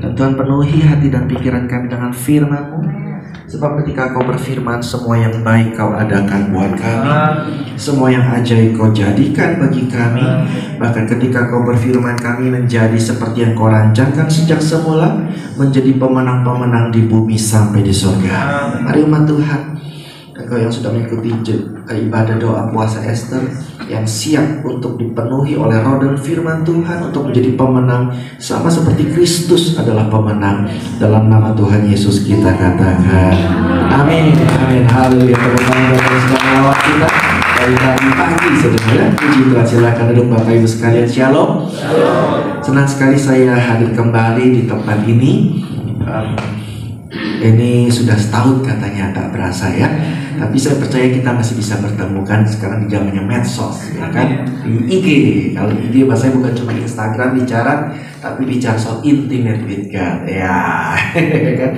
Dan Tuhan penuhi hati dan pikiran kami dengan firman-Mu. Sebab ketika Kau berfirman, semua yang baik Kau adakan buat kami, semua yang ajaib Kau jadikan bagi kami. Bahkan ketika Kau berfirman, kami menjadi seperti yang Kau rancangkan sejak semula, menjadi pemenang-pemenang di bumi sampai di surga. Mari umat Tuhan, Engkau yang sudah mengikuti ibadah doa puasa Ester, yang siap untuk dipenuhi oleh roh dan firman Tuhan untuk menjadi pemenang, sama seperti Kristus adalah pemenang. Dalam nama Tuhan Yesus kita katakan amin. Amin. Haleluya. Tepuk tangan sedang melawat kita dari tadi pagi, saudara. Puji Tuhan. Silakan duduk Bapak Ibu sekalian. Shalom. Senang sekali saya hadir kembali di tempat ini. Ini sudah setahun katanya, tak berasa ya. Tapi saya percaya kita masih bisa bertemu kan. Sekarang di zamannya medsos, ya kan? Di IG. Kalau IG bahasanya bukan cuma Instagram bicara, tapi bicara soal intimate with God, ya. Kan?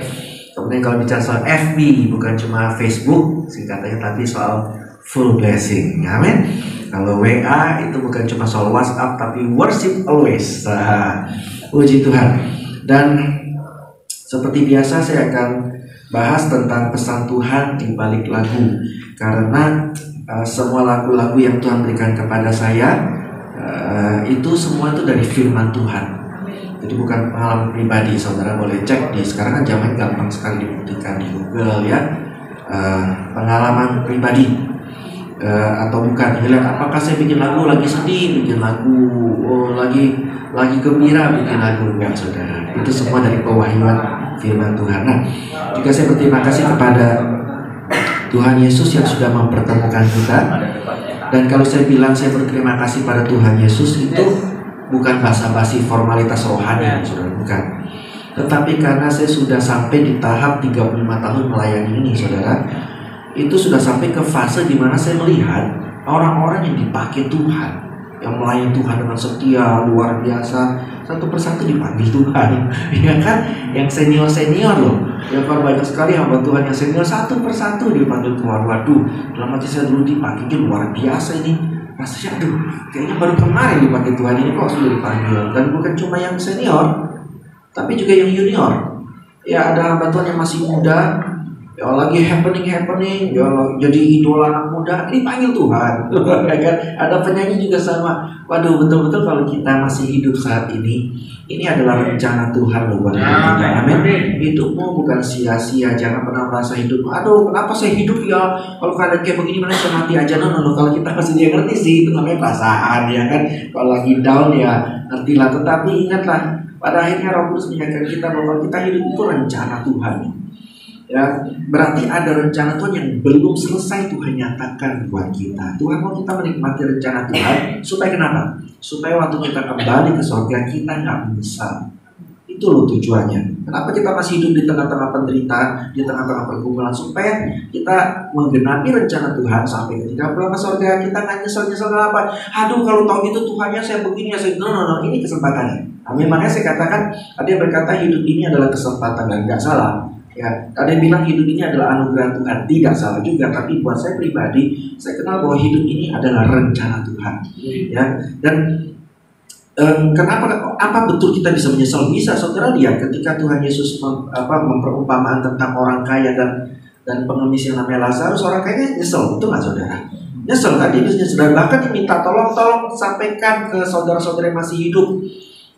Kemudian kalau bicara soal FB, bukan cuma Facebook, singkatannya, tapi soal full blessing. Amin. Kalau WA itu bukan cuma soal WhatsApp, tapi worship always. Puji Tuhan. Dan seperti biasa saya akan bahas tentang pesan Tuhan di balik lagu. Karena semua lagu-lagu yang Tuhan berikan kepada saya itu semua itu dari firman Tuhan. Jadi bukan pengalaman pribadi. Saudara boleh cek di sekarang kan zaman gampang sekali dibuktikan di Google ya. Pengalaman pribadi atau bukan. Lihat apakah saya bikin lagu lagi sedih, bikin lagu lagi gembira, bikin lagu enggak, saudara. Itu semua dari pewahyuan firman Tuhan. Nah, juga saya berterima kasih kepada Tuhan Yesus yang sudah mempertemukan kita. Dan kalau saya bilang saya berterima kasih pada Tuhan Yesus, itu bukan basa-basi formalitas rohani, saudara, bukan. Tetapi karena saya sudah sampai di tahap 35 tahun melayani ini, saudara, itu sudah sampai ke fase di mana saya melihat orang-orang yang dipakai Tuhan, yang melayani Tuhan dengan setia luar biasa, satu persatu dipanggil Tuhan, ya kan? Yang senior loh, ya kan, banyak sekali hamba Tuhan yang senior satu persatu dipanggil Tuhan. Waduh, dalam hati saya dulu dipanggilnya luar biasa ini. Rasanya aduh, kayaknya baru kemarin dipanggil Tuhan, ini kok sudah dipanggil. Dan bukan cuma yang senior, tapi juga yang junior. Ya ada hamba Tuhan yang masih muda, ya lagi happening, ya jadi idola anak muda, dipanggil Tuhan. Ya kan? Ada penyanyi juga sama. Waduh, betul-betul kalau kita masih hidup saat ini adalah rencana Tuhan loh buat kita. Amin. Hidupmu bukan sia-sia. Jangan pernah merasa hidup, aduh kenapa saya hidup ya, kalau keadaan kayak begini mana saya mati aja. No. Kalau kita masih dia ngerti sih, itu namanya perasaan, ya kan. Kalau lagi down ya ngertilah. Tetapi ingatlah, pada akhirnya Roh Kudus mengingatkan kita bahwa kita hidup itu rencana Tuhan. Ya, berarti ada rencana Tuhan yang belum selesai Tuhan nyatakan buat kita. Tuhan mau kita menikmati rencana Tuhan supaya kenapa? Supaya waktu kita kembali ke surga kita nggak menyesal. Itu loh tujuannya. Kenapa kita masih hidup di tengah-tengah penderitaan, di tengah-tengah pergumulan, supaya kita menggenapi rencana Tuhan sampai ketika pulang ke surga kita nggak nyesel kenapa? Aduh kalau tahu gitu Tuhannya saya begini ya saya no. Ini kesempatannya. Amin. Makanya saya katakan, ada yang berkata hidup ini adalah kesempatan, dan nggak salah. Ya, ada yang bilang hidup ini adalah anugerah Tuhan, tidak salah juga. Tapi buat saya pribadi, saya kenal bahwa hidup ini adalah rencana Tuhan. Ya, dan kenapa? Apa betul kita bisa menyesal? Bisa, saudara lihat ketika Tuhan Yesus memperumpamaan tentang orang kaya dan pengemis yang namanya Lazarus. Orang kaya nyesel, betul nggak, saudara? Nyesel tadi, nyesel, bahkan diminta tolong sampaikan ke saudara-saudara yang masih hidup.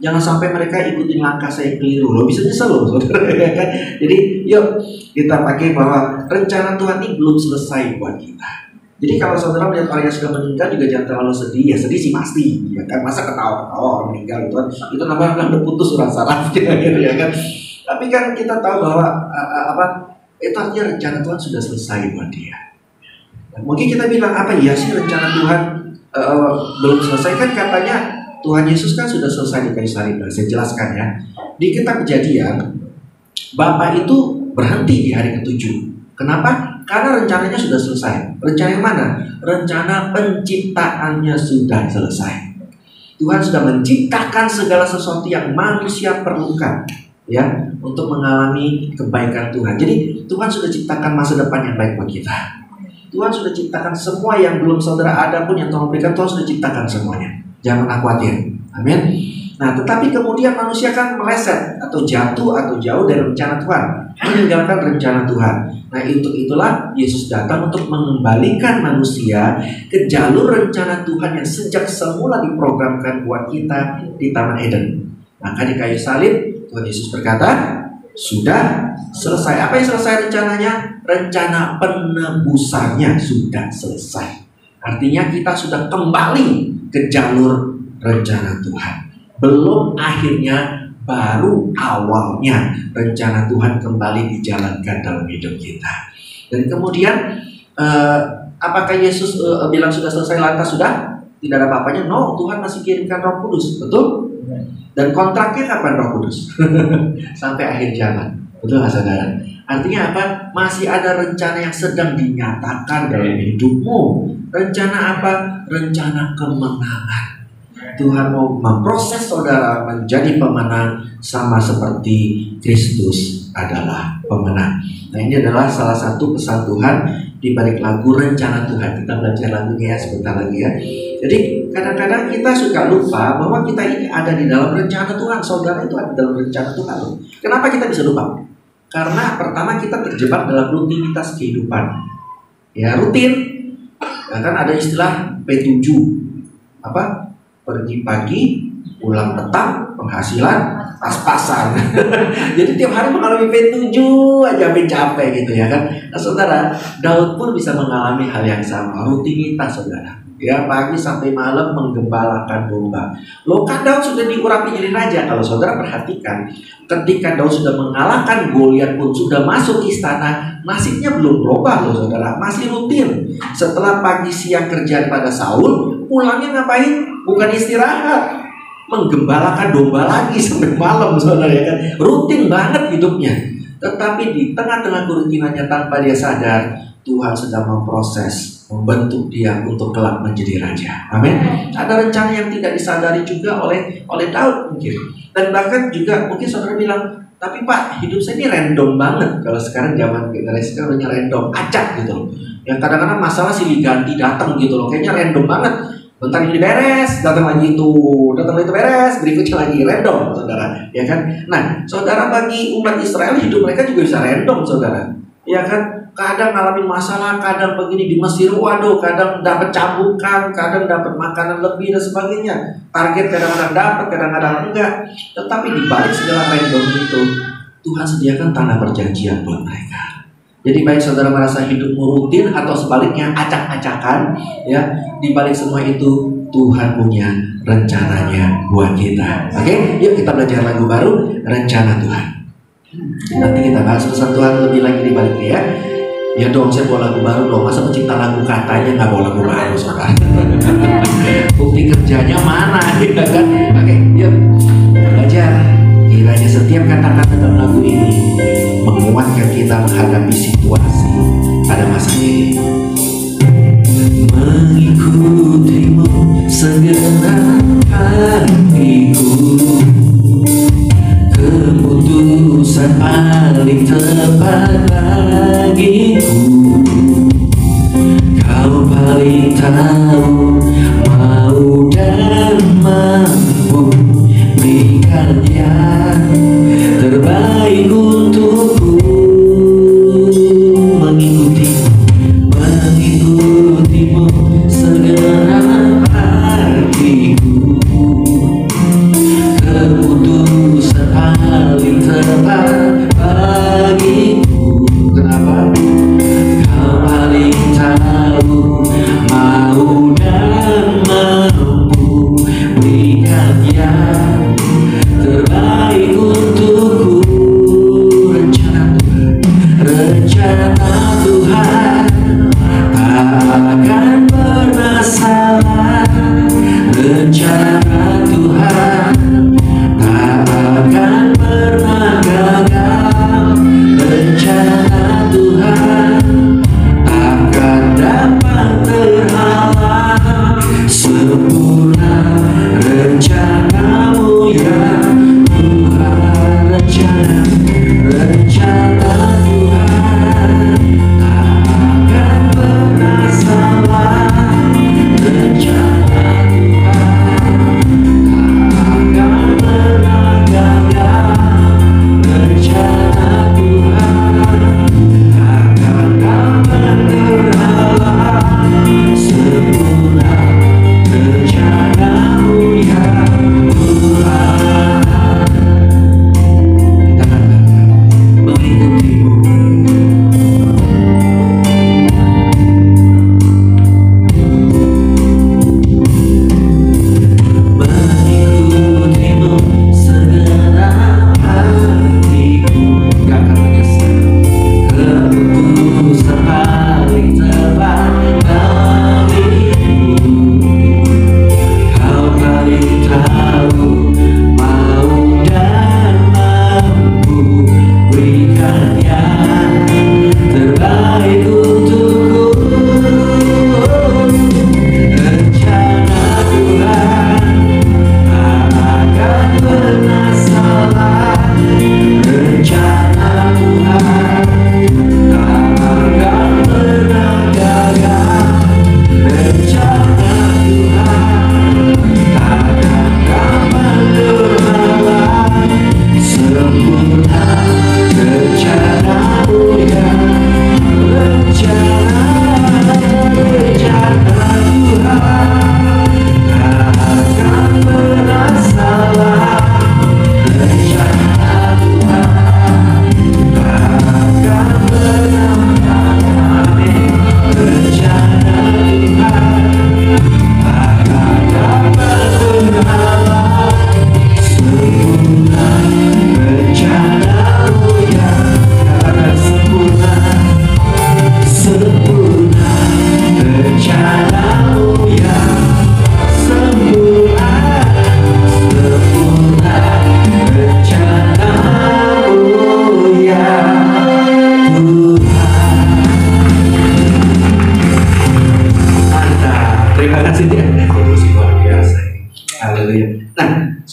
Jangan sampai mereka ikutin langkah saya keliru. Lo bisa nyesel loh, saudara, ya kan? Jadi yuk kita pakai bahwa rencana Tuhan ini belum selesai buat kita. Jadi kalau saudara melihat orang yang sudah meninggal juga jangan terlalu sedih. Ya sedih sih pasti, ya kan? Masa ketawa-ketawa orang meninggal itu namanya udah putus udah saraf gitu, ya kan? Tapi kan kita tahu bahwa itu artinya rencana Tuhan sudah selesai buat dia. Dan mungkin kita bilang apa ya sih rencana Tuhan belum selesai, kan katanya Tuhan Yesus kan sudah selesai di kayu salib. Saya jelaskan ya. Di kitab Kejadian, Bapa itu berhenti di hari ke-7. Kenapa? Karena rencananya sudah selesai. Rencana yang mana? Rencana penciptaannya sudah selesai. Tuhan sudah menciptakan segala sesuatu yang manusia perlukan, ya, untuk mengalami kebaikan Tuhan. Jadi Tuhan sudah ciptakan masa depan yang baik buat kita. Tuhan sudah ciptakan semua yang belum saudara ada pun yang Tuhan berikan. Tuhan sudah ciptakan semuanya. Jangan khawatir. Amin. Nah, tetapi kemudian manusia kan meleset atau jatuh atau jauh dari rencana Tuhan, meninggalkan rencana Tuhan. Nah, itulah Yesus datang untuk mengembalikan manusia ke jalur rencana Tuhan yang sejak semula diprogramkan buat kita di Taman Eden. Maka di kayu salib Tuhan Yesus berkata, sudah selesai. Apa yang selesai rencananya? Rencana penebusannya sudah selesai. Artinya kita sudah kembali ke jalur rencana Tuhan. Belum akhirnya, baru awalnya rencana Tuhan kembali dijalankan dalam hidup kita. Dan kemudian apakah Yesus bilang sudah selesai lantas sudah tidak ada apa-apanya? No, Tuhan masih kirimkan Roh Kudus, betul? Dan kontraknya kapan Roh Kudus? Sampai akhir zaman, betul nggak saudara? Artinya apa? Masih ada rencana yang sedang dinyatakan dalam hidupmu. Rencana apa? Rencana kemenangan. Tuhan mau memproses saudara menjadi pemenang sama seperti Kristus adalah pemenang. Nah, ini adalah salah satu pesan Tuhan di balik lagu Rencana Tuhan. Kita belajar lagunya ya sebentar lagi ya. Jadi kadang-kadang kita suka lupa bahwa kita ini ada di dalam rencana Tuhan. Saudara itu ada dalam rencana Tuhan. Kenapa kita bisa lupa? Karena pertama kita terjebak dalam rutinitas kehidupan. Ya, rutin. Nah, kan ada istilah P7. Apa? Pergi pagi, pulang petang, penghasilan pas-pasan. Jadi tiap hari mengalami P7 aja, capek gitu ya kan. Nah, saudara, Daud pun bisa mengalami hal yang sama, rutinitas saudara. Ya, pagi sampai malam menggembalakan domba. Loh, kan Daud sudah diurapi jadi raja. Kalau saudara perhatikan, ketika Daud sudah mengalahkan Goliat pun sudah masuk istana, nasibnya belum berubah loh saudara, masih rutin. Setelah pagi siang kerjaan pada Saul, pulangnya ngapain? Bukan istirahat, menggembalakan domba lagi sampai malam saudara ya kan. Rutin banget hidupnya. Tetapi di tengah-tengah kerutinannya tanpa dia sadar, Tuhan sedang memproses, membentuk dia untuk kelak menjadi raja. Amin. Ada rencana yang tidak disadari juga oleh Daud mungkin. Dan bahkan juga mungkin saudara bilang, tapi Pak, hidup saya ini random banget. Kalau sekarang zaman generasi sekarang udah random, acak gitu loh. Yang kadang-kadang masalah silih ganti datang gitu loh. Kayaknya random banget. Bentar ini beres, datang lagi itu beres, berikutnya lagi random, saudara, ya kan? Nah, saudara, bagi umat Israel hidup mereka juga bisa random, saudara, ya kan? Kadang ngalamin masalah, kadang begini di Mesir, waduh, kadang dapat cambukan, kadang dapat makanan lebih dan sebagainya. Target kadang-kadang dapat, kadang-kadang enggak. Tetapi di balik segala random itu, Tuhan sediakan tanah perjanjian buat mereka. Jadi baik saudara merasa hidupmu rutin atau sebaliknya acak-acakan, ya, di balik semua itu Tuhan punya rencananya buat kita. Oke, yuk kita belajar lagu baru, Rencana Tuhan. Nanti kita bahas pesan Tuhan lebih lagi di baliknya ya. Ya dong, saya bawa lagu baru dong. Masa pencipta lagu katanya nggak bawa lagu baru saudara? Bukti kerjanya mana, gitu kan? Oke, yuk belajar. Kiranya setiap kata-kata dalam lagu ini menguatkan kita menghadapi situasi pada masa ini. Mengikutimu segenap hatiku, keputusan paling tepat bagiku. Kau paling tahu mau dan mampu berikan yang terbaik untukku. Mengikutimu segenap hatiku, keputusan paling tepat bagiku. Kenapa? Kau paling tahu mau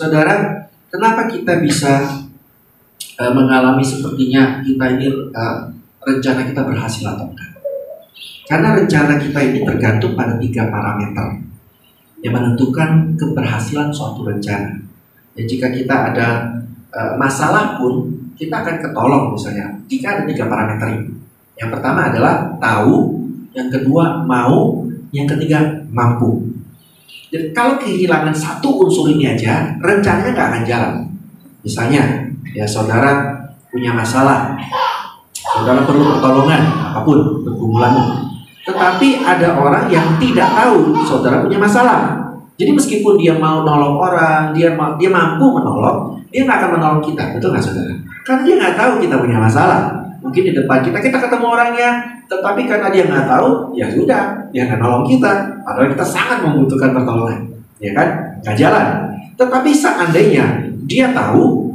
Saudara, kenapa kita bisa mengalami sepertinya kita ini rencana kita berhasil atau enggak? Karena rencana kita ini tergantung pada 3 parameter yang menentukan keberhasilan suatu rencana. Ya, jika kita ada masalah pun kita akan ketolong misalnya jika ada 3 parameter ini. Yang pertama adalah tahu, yang kedua mau, yang ketiga mampu. Jadi kalau kehilangan satu unsur ini aja, rencananya nggak akan jalan. Misalnya, ya saudara punya masalah, saudara perlu pertolongan apapun pergumulanmu. Tetapi ada orang yang tidak tahu saudara punya masalah. Jadi meskipun dia mau nolong orang, dia mampu menolong, dia nggak akan menolong kita, betul nggak saudara? Karena dia nggak tahu kita punya masalah. Mungkin di depan kita ketemu orangnya, tetapi karena dia nggak tahu, ya sudah, dia nggak nolong kita. Padahal kita sangat membutuhkan pertolongan, ya kan? Nggak jalan. Tetapi seandainya dia tahu,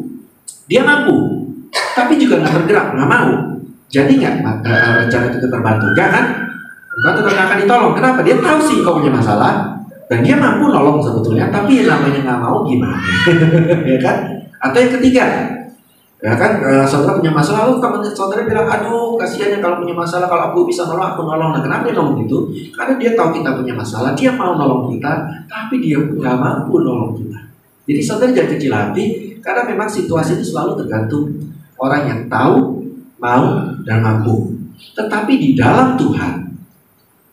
dia mampu, tapi juga nggak bergerak, nggak mau, jadi nggak rencana itu terbantu, kan? Engkau tetap akan ditolong. Kenapa? Dia tahu sih kau punya masalah dan dia mampu nolong sebetulnya, tapi yang namanya nggak mau gimana? Ya kan? Atau yang ketiga, ya kan, saudara punya masalah, lalu teman saudara bilang, aduh kasihan ya kalau punya masalah, kalau aku bisa nolong, aku nolong. Nah, kenapa dia ngomong gitu? Karena dia tahu kita punya masalah, dia mau nolong kita, tapi dia nggak mampu nolong kita. Jadi saudara jangan kecil hati, karena memang situasi itu selalu tergantung orang yang tahu, mau, dan mampu. Tetapi di dalam Tuhan,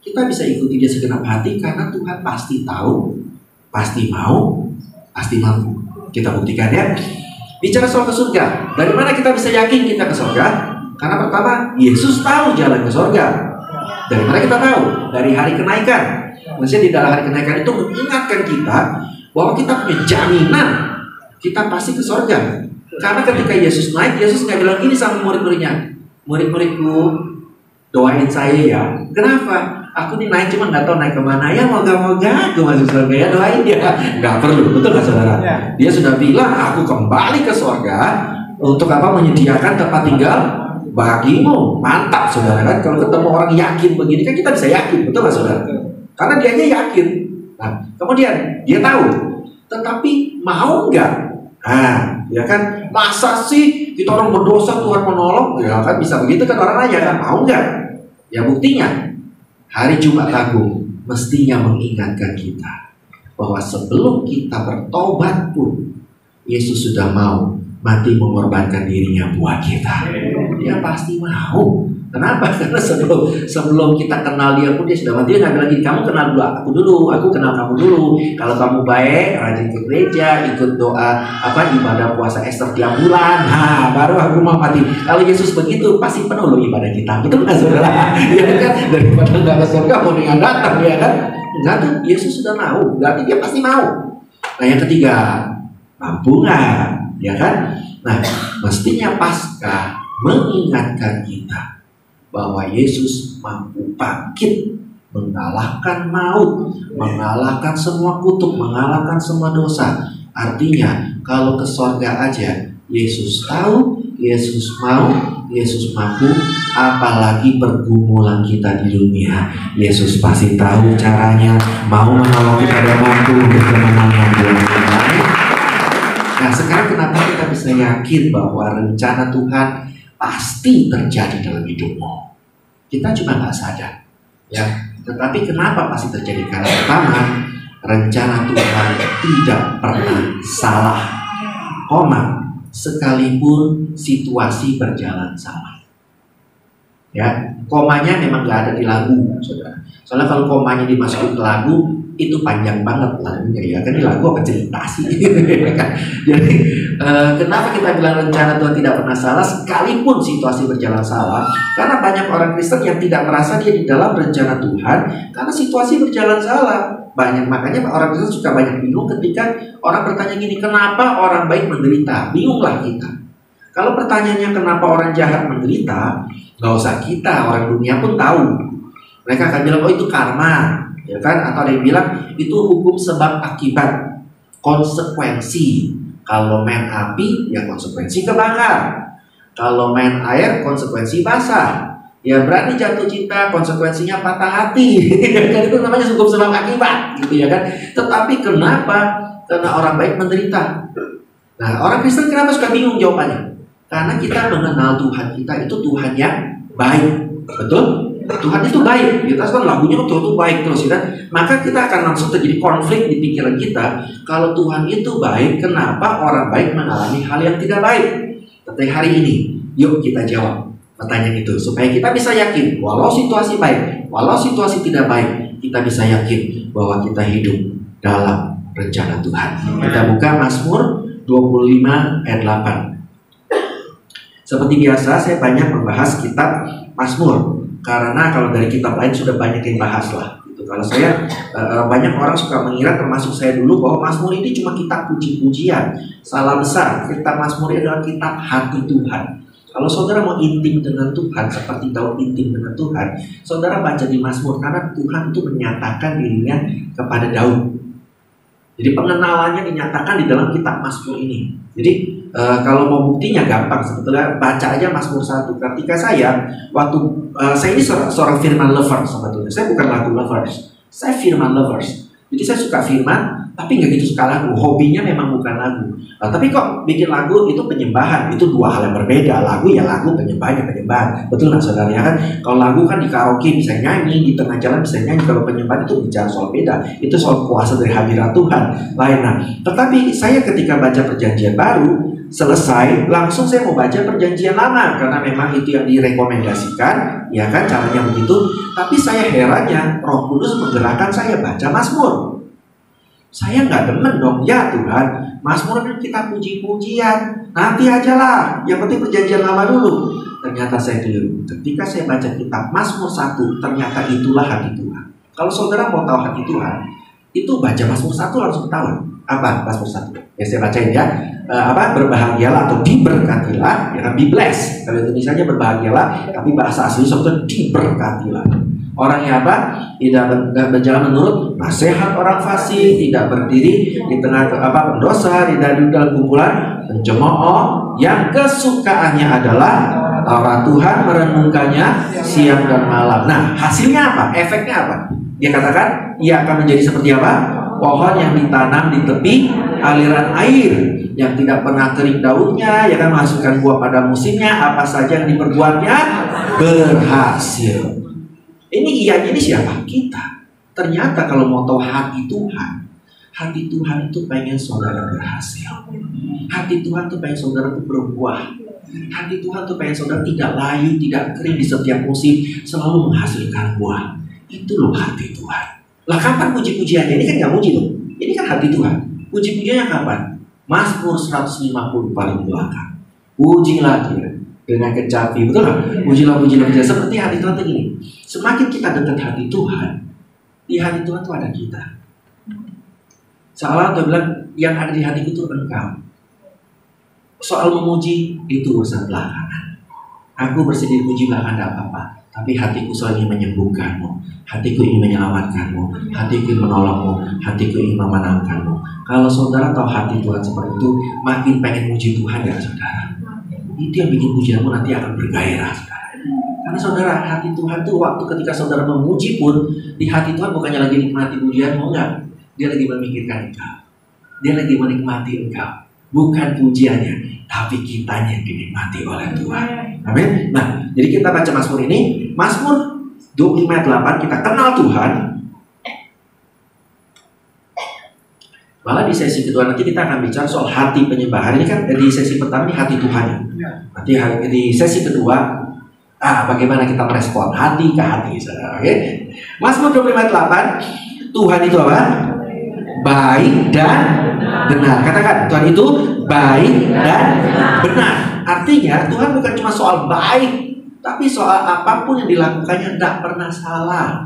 kita bisa ikuti dia segenap hati karena Tuhan pasti tahu, pasti mau, pasti mampu. Kita buktikan ya. Bicara soal ke surga, dari mana kita bisa yakin kita ke surga? Karena pertama, Yesus tahu jalan ke surga. Dari mana kita tahu? Dari hari kenaikan. Maksudnya di dalam hari kenaikan itu mengingatkan kita bahwa kita punya jaminan kita pasti ke surga. Karena ketika Yesus naik, Yesus nggak bilang gini sama murid-muridnya, murid-muridku doain saya ya. Kenapa? Aku nih naik cuma nggak tahu naik kemana ya, moga-moga aku masuk surga ya, doain ya. Nggak perlu, betul nggak saudara? Ya. Dia sudah bilang aku kembali ke surga untuk apa? Menyediakan tempat tinggal bagimu. Mantap saudara kan? Kalau ketemu orang yakin begini kan kita bisa yakin, betul nggak saudara? Karena dianya yakin. Nah, kemudian dia tahu, tetapi mau nggak? Nah, ya kan? Masa sih kita orang berdosa Tuhan menolong? Ya kan bisa begitu kan orang nanya kan? Mau nggak? Ya buktinya. Hari Jumat Agung mestinya mengingatkan kita bahwa sebelum kita bertobat pun Yesus sudah mau mati mengorbankan dirinya buat kita. Dia pasti mau. Kenapa? Karena sebelum kita kenal dia pun dia sudah mati. Dia nggak bilang gini, kamu kenal aku dulu, aku kenal kamu dulu. Kalau kamu baik, rajin ke gereja, ikut doa ibadah puasa Ester tiap bulan, nah baru aku mau mati. Kalau Yesus begitu pasti penuh loh ibadah kita, betul nggak saudara? Ya kan, daripada nggak ke surga mau dengan datang ya kan? Enggak tuh, Yesus sudah mau, berarti dia pasti mau. Nah yang ketiga, mampu nggak? Ya kan? Nah mestinya Paskah mengingatkan kita bahwa Yesus mampu bangkit, mengalahkan maut, mengalahkan semua kutuk, mengalahkan semua dosa. Artinya kalau ke surga aja Yesus tahu, Yesus mau, Yesus mampu, apalagi pergumulan kita di dunia. Yesus pasti tahu caranya, mau menolong kita dan mampu untuk kemenangan dalam hidup. Nah sekarang kenapa kita bisa yakin bahwa rencana Tuhan pasti terjadi dalam hidupmu? Kita cuma nggak sadar, ya. Tetapi kenapa pasti terjadi? Karena pertama, rencana Tuhan tidak pernah salah, sekalipun situasi berjalan salah. Ya, komanya memang nggak ada di lagu, saudara. Soalnya kalau komanya dimasukin ke lagu, itu panjang banget lagunya ya. Kan di lagu apa cerita sih? Jadi kenapa kita bilang rencana Tuhan tidak pernah salah sekalipun situasi berjalan salah? Karena banyak orang Kristen yang tidak merasa dia di dalam rencana Tuhan karena situasi berjalan salah. Makanya orang Kristen suka banyak bingung ketika orang bertanya gini, kenapa orang baik menderita? Bingunglah kita. Kalau pertanyaannya kenapa orang jahat menderita, nggak usah kita, orang dunia pun tahu. Mereka akan bilang, oh itu karma, ya kan? Atau ada yang bilang itu hukum sebab akibat, konsekuensi. Kalau main api, ya konsekuensi kebakar. Kalau main air, konsekuensi basah. Ya berani jatuh cinta, konsekuensinya patah hati. Kan itu namanya hukum sebab akibat, gitu ya kan? Tetapi kenapa Karena orang baik menderita. Nah, orang Kristen kenapa suka bingung jawabannya? Karena kita mengenal Tuhan kita itu Tuhan yang baik. Betul? Tuhan itu baik. Kita kan lagunya Tuhan itu baik terus, kan? Maka kita akan langsung terjadi konflik di pikiran kita. Kalau Tuhan itu baik, kenapa orang baik mengalami hal yang tidak baik? Tapi hari ini, yuk kita jawab pertanyaan itu supaya kita bisa yakin walau situasi baik, walau situasi tidak baik, kita bisa yakin bahwa kita hidup dalam rencana Tuhan. Kita buka Mazmur 25 ayat 8. Seperti biasa saya banyak membahas kitab Mazmur karena kalau dari kitab lain sudah banyak yang bahas lah gitu. Kalau saya banyak orang suka mengira termasuk saya dulu bahwa Mazmur ini cuma kitab puji-pujian. Salah besar. Kitab Mazmur ini adalah kitab hati Tuhan. Kalau saudara mau intim dengan Tuhan seperti Daud intim dengan Tuhan, saudara baca di Mazmur karena Tuhan itu menyatakan dirinya kepada Daud. Jadi pengenalannya dinyatakan di dalam kitab Mazmur ini. Jadi kalau mau buktinya gampang sebetulnya, baca aja Mazmur 1. Ketika saya saya ini seorang firman lovers sebetulnya. Saya bukan lagu lovers, saya firman lovers. Jadi saya suka firman, tapi nggak gitu suka lagu. Hobinya memang bukan lagu. Tapi kok bikin lagu itu penyembahan, itu dua hal yang berbeda. Lagu ya lagu, penyembahan ya penyembahan. Betul nggak saudara ya kan? Kalau lagu kan di karaoke bisa nyanyi, di tengah jalan bisa nyanyi. Kalau penyembahan itu bicara soal beda. Itu soal kuasa dari hadirat Tuhan. Lain. Nah, tetapi saya ketika baca Perjanjian Baru selesai, langsung saya mau baca Perjanjian Lama karena memang itu yang direkomendasikan, ya kan, caranya begitu. Tapi saya herannya Roh Kudus menggerakkan saya baca Mazmur. Saya nggak demen dong, ya Tuhan, Mazmur kan kita puji-pujian, nanti aja lah, yang penting Perjanjian Lama dulu. Ternyata saya keliru. Ketika saya baca kitab Mazmur 1, ternyata itulah hati Tuhan. Kalau saudara mau tahu hati Tuhan, itu baca Mazmur 1 langsung ketahuan. Apa Mazmur 1? Ya saya bacain ya. Berbahagialah atau diberkatilah, ya kan, be blessed. Kalau Indonesianya berbahagialah, tapi bahasa asli sebetulnya diberkatilah. Orang yang tidak berjalan menurut nasihat orang fasik, tidak berdiri di tengah pendosa, tidak duduk dalam kumpulan pencemooh, yang kesukaannya adalah Taurat Tuhan, merenungkannya siang dan malam. Nah, hasilnya apa? Efeknya apa? Dia katakan, ia akan menjadi seperti apa? Pohon yang ditanam di tepi aliran air, yang tidak pernah kering daunnya, ya kan, menghasilkan buah pada musimnya, apa saja yang diperbuatnya berhasil. Ini siapa? Kita. Ternyata kalau mau tahu hati Tuhan itu pengen saudara berhasil. Hati Tuhan tuh pengen saudara tuh berbuah. Hati Tuhan tuh pengen saudara tidak layu, tidak kering di setiap musim, selalu menghasilkan buah. Itu loh hati Tuhan. Lah kapan puji-pujiannya? Ini kan gak muji loh. Ini kan hati Tuhan. Puji-pujiannya kapan? Mazmur 150 paling belakang. Pujilah dia dengan kecapi, betul nggak? Pujilah. Seperti hati Tuhan itu gini. Semakin kita dekat hati Tuhan, di hati Tuhan itu ada kita. Seolah Tuhan bilang, yang ada di hati itu engkau. Soal memuji itu urusan belakangan. Aku bersedia puji belakangan tidak apa-apa. Tapi hatiku selalu ingin menyembuhkanmu, hatiku ingin menyelamatkanmu, hatiku ingin menolongmu, hatiku ingin memenangkanmu. Kalau saudara tahu hati Tuhan seperti itu, makin pengen muji Tuhan ya saudara. Itu yang bikin pujianmu nanti akan bergairah saudara. Karena saudara, hati Tuhan tuh waktu ketika saudara memuji pun, di hati Tuhan bukannya lagi nikmati pujianmu, enggak. Dia lagi memikirkan engkau. Dia lagi menikmati engkau. Bukan pujiannya, tapi kitanya yang dinikmati oleh Tuhan. Amin. Nah, jadi kita baca Mazmur ini, Mazmur 25 ayat 8, kita kenal Tuhan. Malah di sesi kedua nanti kita akan bicara soal hati penyembahan. Ini kan di sesi pertama ini hati Tuhan ya. Nanti di sesi kedua, bagaimana kita merespon hati ke hati, saudara. Oke? Mazmur 25 ayat 8, Tuhan itu apa? Baik dan benar. Katakan, Tuhan itu baik dan benar. Artinya Tuhan bukan cuma soal baik, tapi soal apapun yang dilakukannya tidak pernah salah.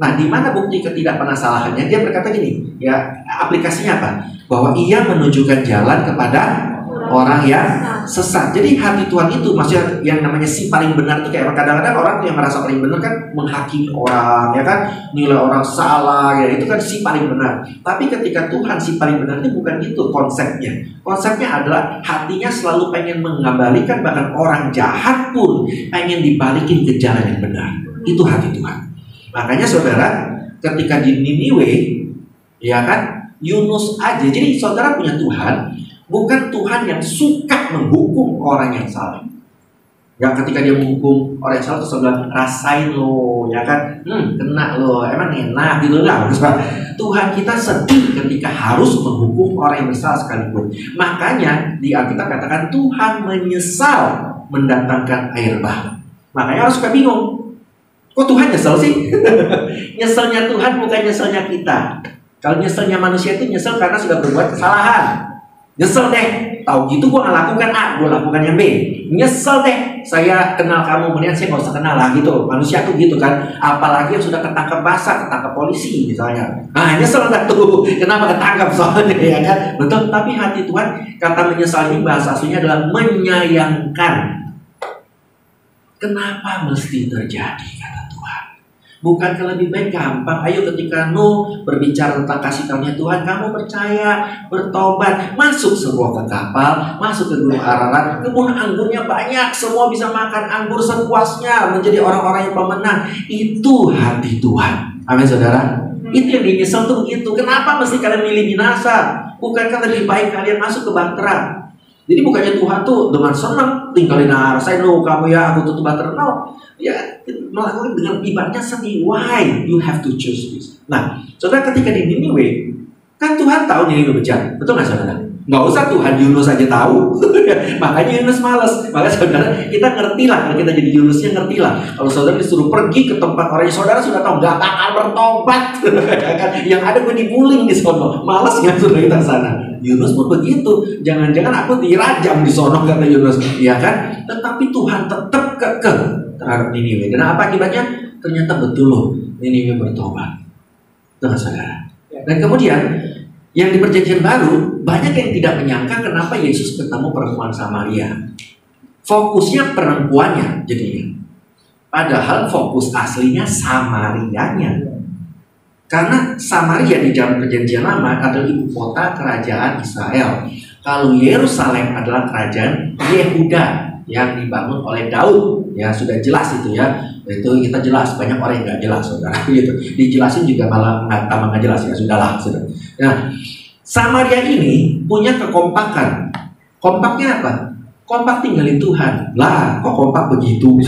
Nah, di mana bukti ketidakpernasalahannya? Dia berkata gini, ya, aplikasinya apa? Bahwa ia menunjukkan jalan kepada orang yang sesat. Jadi hati Tuhan itu maksudnya yang namanya si paling benar itu kayak kadang-kadang orang yang merasa paling benar kan menghakimi orang, ya kan, nilai orang salah, ya itu kan si paling benar. Tapi ketika Tuhan si paling benar itu bukan itu konsepnya. Konsepnya adalah hatinya selalu pengen mengembalikan, bahkan orang jahat pun pengen dibalikin ke jalan yang benar. Itu hati Tuhan. Makanya saudara, ketika di Niniwe, ya kan, Yunus aja. Jadi saudara punya Tuhan, bukan Tuhan yang suka menghukum orang yang salah. Ya ketika dia menghukum orang yang salah terus bilang rasain lo, ya kan, kena lo, emang enak gitu lah. Tuhan kita sedih ketika harus menghukum orang yang bersalah sekalipun. Makanya di Alkitab katakan Tuhan menyesal mendatangkan air bah. Makanya orang suka bingung, kok Tuhan nyesel sih? Nyeselnya Tuhan bukan nyeselnya kita. Kalau nyeselnya manusia itu nyesel karena sudah berbuat kesalahan. Nyesel deh, tahu gitu gue gak lakukan A, gue lakukan yang B. Nyesel deh, saya kenal kamu, kemudian saya gak usah kenal lah gitu. Manusia tuh gitu kan. Apalagi yang sudah ketangkep basah, ketangkep polisi misalnya. Nah nyesel gak tuh, kenapa ketangkep soalnya ya kan. Betul, tapi hati Tuhan, kata menyesal ini bahasa aslinya adalah menyayangkan. Kenapa mesti terjadi kata Tuhan? Bukankah lebih baik gampang? Ayo ketika Nuh berbicara tentang kasih karunia Tuhan, kamu percaya, bertobat, masuk semua ke kapal, masuk ke gunung Ararat, kebun anggurnya banyak, semua bisa makan anggur sepuasnya, menjadi orang-orang yang pemenang. Itu hati Tuhan. Amin saudara. Itu yang dinyesel tuh begitu. Kenapa mesti kalian milih binasa? Bukankah lebih baik kalian masuk ke bahtera? Jadi bukannya Tuhan tuh dengan senang tinggalin saya lo kamu ya aku tutup bahtera. No. Ya, melakukan dengan ibaratnya sedih. Why you have to choose this? Nah, saudara ketika di Niniwe, kan Tuhan tahu Niniwe bejat, betul nggak saudara? Nggak usah Tuhan, Yunus aja tahu. Makanya Yunus malas. Makanya saudara, kita ngerti lah kalau kita jadi Yunusnya, ngerti lah. Kalau saudara disuruh pergi ke tempat orang yang saudara sudah tahu nggak bakal bertobat, yang ada gue dibuling di sono. Malas nggak saudara kita sana? Yunus pun begitu. Jangan-jangan aku dirajam di sono kata Yunus, ya kan? Tetapi Tuhan tetap kekeh terhadap Niniwe. Dan apa akibatnya? Ternyata betul loh, Niniwe bertobat. Dengan saudara. Dan kemudian yang di perjanjian baru banyak yang tidak menyangka kenapa Yesus ketemu perempuan Samaria. Fokusnya perempuannya jadinya. Padahal fokus aslinya Samarianya. Karena Samaria di zaman perjanjian lama adalah ibu kota kerajaan Israel. Kalau Yerusalem adalah kerajaan Yehuda yang dibangun oleh Daud, ya sudah jelas itu ya. Itu kita jelas, banyak orang yang nggak jelas saudara gitu. Dijelasin juga malah nggak jelas ya, sudahlah sudah. Nah, Samaria ini punya kekompakan. Kompaknya apa? Kompak tinggalin Tuhan. Lah, kok kompak begitu?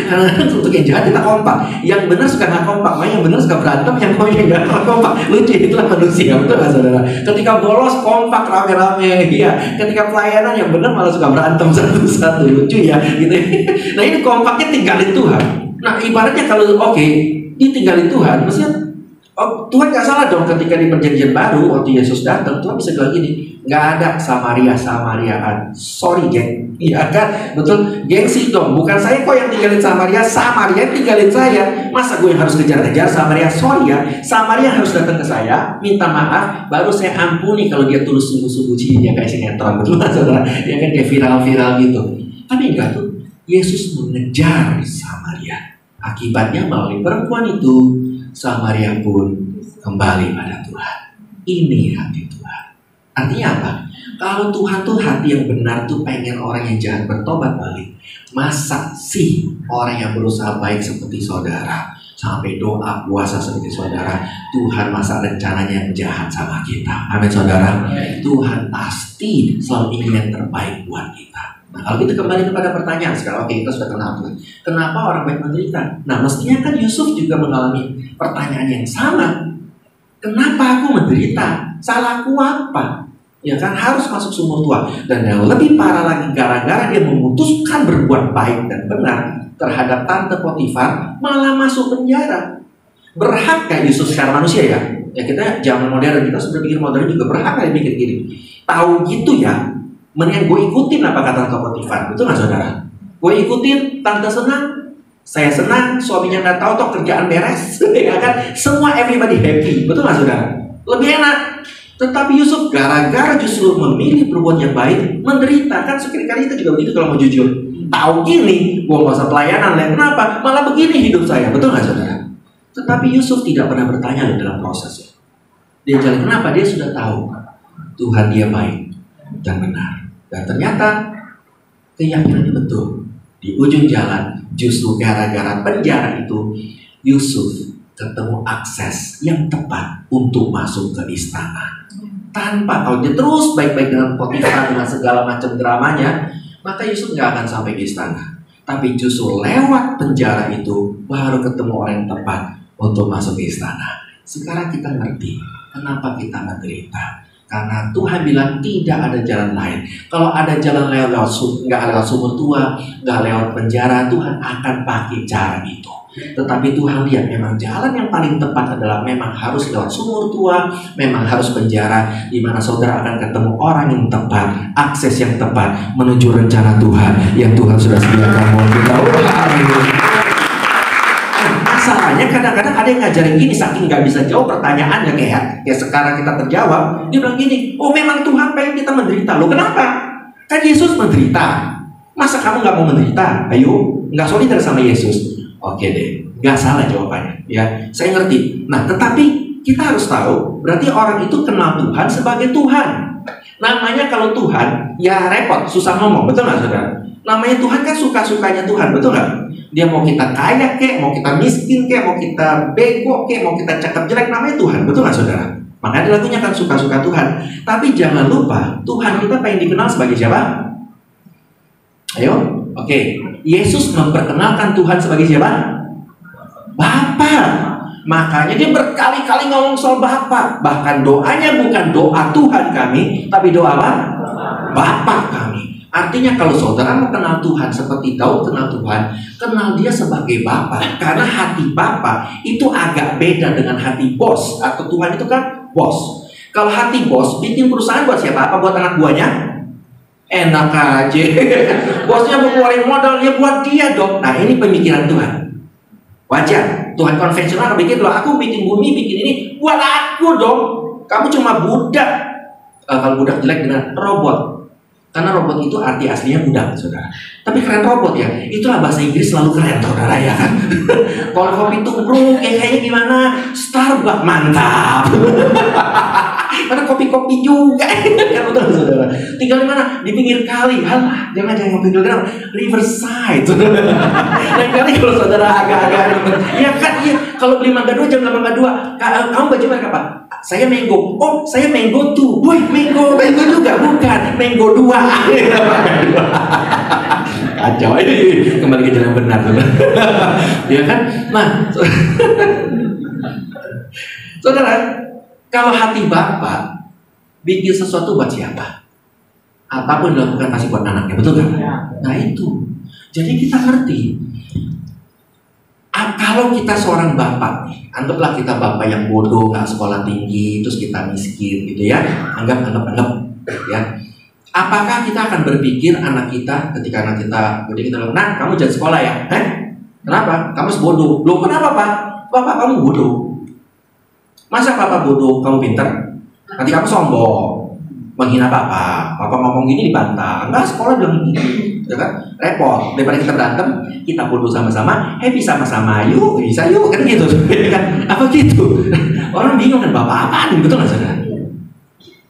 Karena untuk yang jahat kita kompak, yang benar suka nggak kompak, yang benar suka berantem, yang nggak kompak. Lucu, itulah manusia, betul nggak saudara? Ketika bolos kompak rame-rame, ya. Ketika pelayanan yang benar malah suka berantem satu-satu, lucu ya, gitu. Nah ini kompaknya tinggalin Tuhan. Nah ibaratnya kalau ditinggalin Tuhan, maksudnya Tuhan nggak salah dong ketika di perjanjian baru waktu Yesus datang, Tuhan bisa bilang gini, nggak ada Samariaan. Sorry geng, iya kan, betul, gengsi dong. Bukan saya kok yang tinggalin Samaria tinggalin saya. Masa gue yang harus kejar-kejar Samaria? Sorry ya, Samaria harus datang ke saya, minta maaf, baru saya ampuni kalau dia tulus sungguh-sungguh. Dia kayak sinetron, betul kan saudara? Dia kan kayak viral-viral gitu. Tapi enggak tuh, Yesus mengejar Samaria. Akibatnya melalui perempuan itu Samaria pun kembali pada Tuhan. Ini hati Tuhan. Artinya apa? Kalau Tuhan tuh hati yang benar tuh pengen orang yang jahat bertobat balik. Masa sih orang yang berusaha baik seperti saudara, sampai doa puasa seperti saudara, Tuhan masa rencananya yang jahat sama kita? Amin saudara. Tuhan pasti selalu ingin yang terbaik buat kita. Nah, kalau kita kembali kepada pertanyaan sekarang, kita sudah kenal Tuhan. Kenapa orang baik menderita? Nah, mestinya kan Yusuf juga mengalami pertanyaan yang sama. Kenapa aku menderita? Salahku apa? Ya kan, harus masuk sumur tua. Dan yang lebih parah lagi, gara-gara dia memutuskan berbuat baik dan benar terhadap tante Potifar, malah masuk penjara. Berhak kayak Yusuf secara manusia ya? Ya kita zaman modern, kita sudah pikir modern juga berhak kayak mikir gini. Tahu gitu ya, mendingan gue ikutin apa kata tante Potifar, betul nggak saudara? Gue ikutin, tante senang, saya senang, suaminya nggak tahu toh kerjaan beres, ya kan? Semua everybody happy, betul nggak saudara? Lebih enak. Tetapi Yusuf gara-gara justru memilih berbuat yang baik, menderita. Kan sekali-kali kita juga begitu kalau mau jujur. Tahu gini, gue nggak usah pelayanan, kenapa? Malah begini hidup saya, betul nggak saudara? Tetapi Yusuf tidak pernah bertanya dalam prosesnya. Dia jalan kenapa? Dia sudah tahu Tuhan dia baik dan benar. Dan ternyata keyakinannya betul. Di ujung jalan, justru gara-gara penjara itu, Yusuf ketemu akses yang tepat untuk masuk ke istana. Tanpa kalau dia terus baik-baik dengan Potifar dengan segala macam dramanya, maka Yusuf nggak akan sampai ke istana. Tapi justru lewat penjara itu baru ketemu orang yang tepat untuk masuk ke istana. Sekarang kita ngerti kenapa kita menderita. Karena Tuhan bilang tidak ada jalan lain. Kalau ada jalan lewat nggak lewat sumur tua, nggak lewat penjara, Tuhan akan pakai cara itu. Tetapi Tuhan lihat memang jalan yang paling tepat adalah memang harus lewat sumur tua, memang harus penjara, di mana saudara akan ketemu orang yang tepat, akses yang tepat menuju rencana Tuhan yang Tuhan sudah sediakan buat kita. Masalahnya kadang-kadang ada yang ngajarin gini, saking nggak bisa jawab pertanyaannya kayak sekarang kita terjawab. Dia bilang gini, oh memang Tuhan pengen kita menderita. Loh kenapa? Kan Yesus menderita. Masa kamu nggak mau menderita? Ayo, nggak solidar sama Yesus. Oke deh, nggak salah jawabannya. Ya, saya ngerti. Nah, tetapi kita harus tahu, berarti orang itu kenal Tuhan sebagai Tuhan. Namanya kalau Tuhan, ya repot, susah ngomong, betul nggak saudara? Namanya Tuhan kan suka-sukanya Tuhan, betul nggak? Dia mau kita kaya kek, mau kita miskin kek, mau kita bego kek, mau kita cakep jelek, namanya Tuhan, betul nggak saudara? Makanya lagunya kan suka-suka Tuhan. Tapi jangan lupa, Tuhan kita pengen dikenal sebagai siapa? Ayo, oke. Yesus memperkenalkan Tuhan sebagai siapa? Bapa. Makanya dia berkali-kali ngomong soal Bapa. Bahkan doanya bukan doa Tuhan kami, tapi doa apa? Bapa kami. Artinya kalau saudara mau kenal Tuhan seperti Daud kenal Tuhan, kenal dia sebagai Bapa. Karena hati Bapa itu agak beda dengan hati bos. Atau Tuhan itu kan bos. Kalau hati bos bikin perusahaan buat siapa? Apa buat anak buahnya? Enak aja. Bosnya mau keluarin modal, ya buat dia dong. Nah ini pemikiran Tuhan. Wajar. Tuhan konvensional bikin loh, aku bikin bumi, bikin ini buat aku dong. Kamu cuma budak. Kalau budak jelek dengan robot. Karena robot itu arti aslinya budak, saudara. Tapi keren robot ya. Itulah bahasa Inggris selalu keren, saudara ya kan. Kalau kopi tubruk, kayaknya gimana? Starbucks mantap. Karena kopi-kopi juga, kan betul saudara. Tinggal di mana? Di pinggir kali. Halah, jangan ngopi di Riverside. Lain kali kalau saudara agak-agak, ya kan, iya. Kalau beli mangga 2 jam 8.2, kamu baju merek apa? Saya mango. Oh, saya mango tuh. Woi, mango juga bukan. Mango 2. Kacau ini. Kembali ke jalan benar, ya kan? Nah, saudara, kalau hati Bapak bikin sesuatu buat siapa? Apapun dilakukan pasti buat anaknya, betul kan? Nah itu. Jadi kita ngerti. Kalau kita seorang bapak nih, anggaplah kita bapak yang bodoh, nggak sekolah tinggi, terus kita miskin gitu ya. Anggap ya. Apakah kita akan berpikir anak kita ketika anak kita, jadi kita bilang, nah kamu jangan sekolah ya? Kenapa? Kamu sebodoh. Loh kenapa Pak? Bapak kamu bodoh. Masa papa bodoh, kamu pintar? Nanti kamu sombong, menghina papa. Papa ngomong gini dibantah. Enggak, sekolah bilang gini, ya kan? Repot. Daripada kita berantem, kita bodoh sama-sama, happy sama-sama. Yuk, bisa yuk, kan gitu. Kan? Apa gitu? Orang bingung kan, bapak apaan? Betul nggak saudara?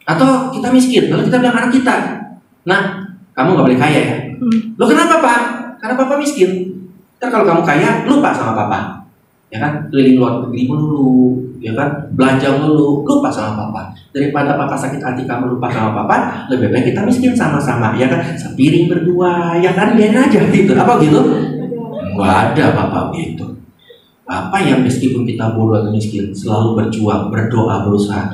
Atau kita miskin, lalu kita bilang anak kita, nah, kamu nggak boleh kaya ya? Loh kenapa Pak? Karena papa miskin. Ntar kalau kamu kaya, lupa sama papa. Ya kan, keliling luar negeri melulu, ya kan, belanja melulu, lupa sama papa. Daripada papa sakit hati kamu lupa sama papa, lebih baik kita miskin sama-sama, ya kan, sepiring berdua, ya kan, biarin aja gitu. Apa gitu? Nggak ada papa gitu. Apa yang meskipun kita bodoh atau miskin, selalu berjuang, berdoa, berusaha.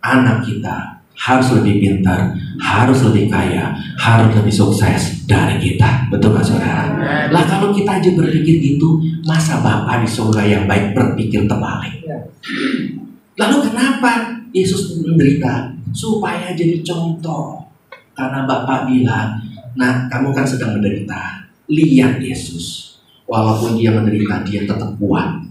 Anak kita harus lebih pintar, harus lebih kaya, harus lebih sukses dari kita. Betul gak saudara? Lah kalau kita aja berpikir gitu, masa Bapa di surga yang baik berpikir terbalik? Lalu kenapa Yesus menderita? Supaya jadi contoh. Karena Bapa bilang, nah kamu kan sedang menderita, lihat Yesus. Walaupun dia menderita, dia tetap kuat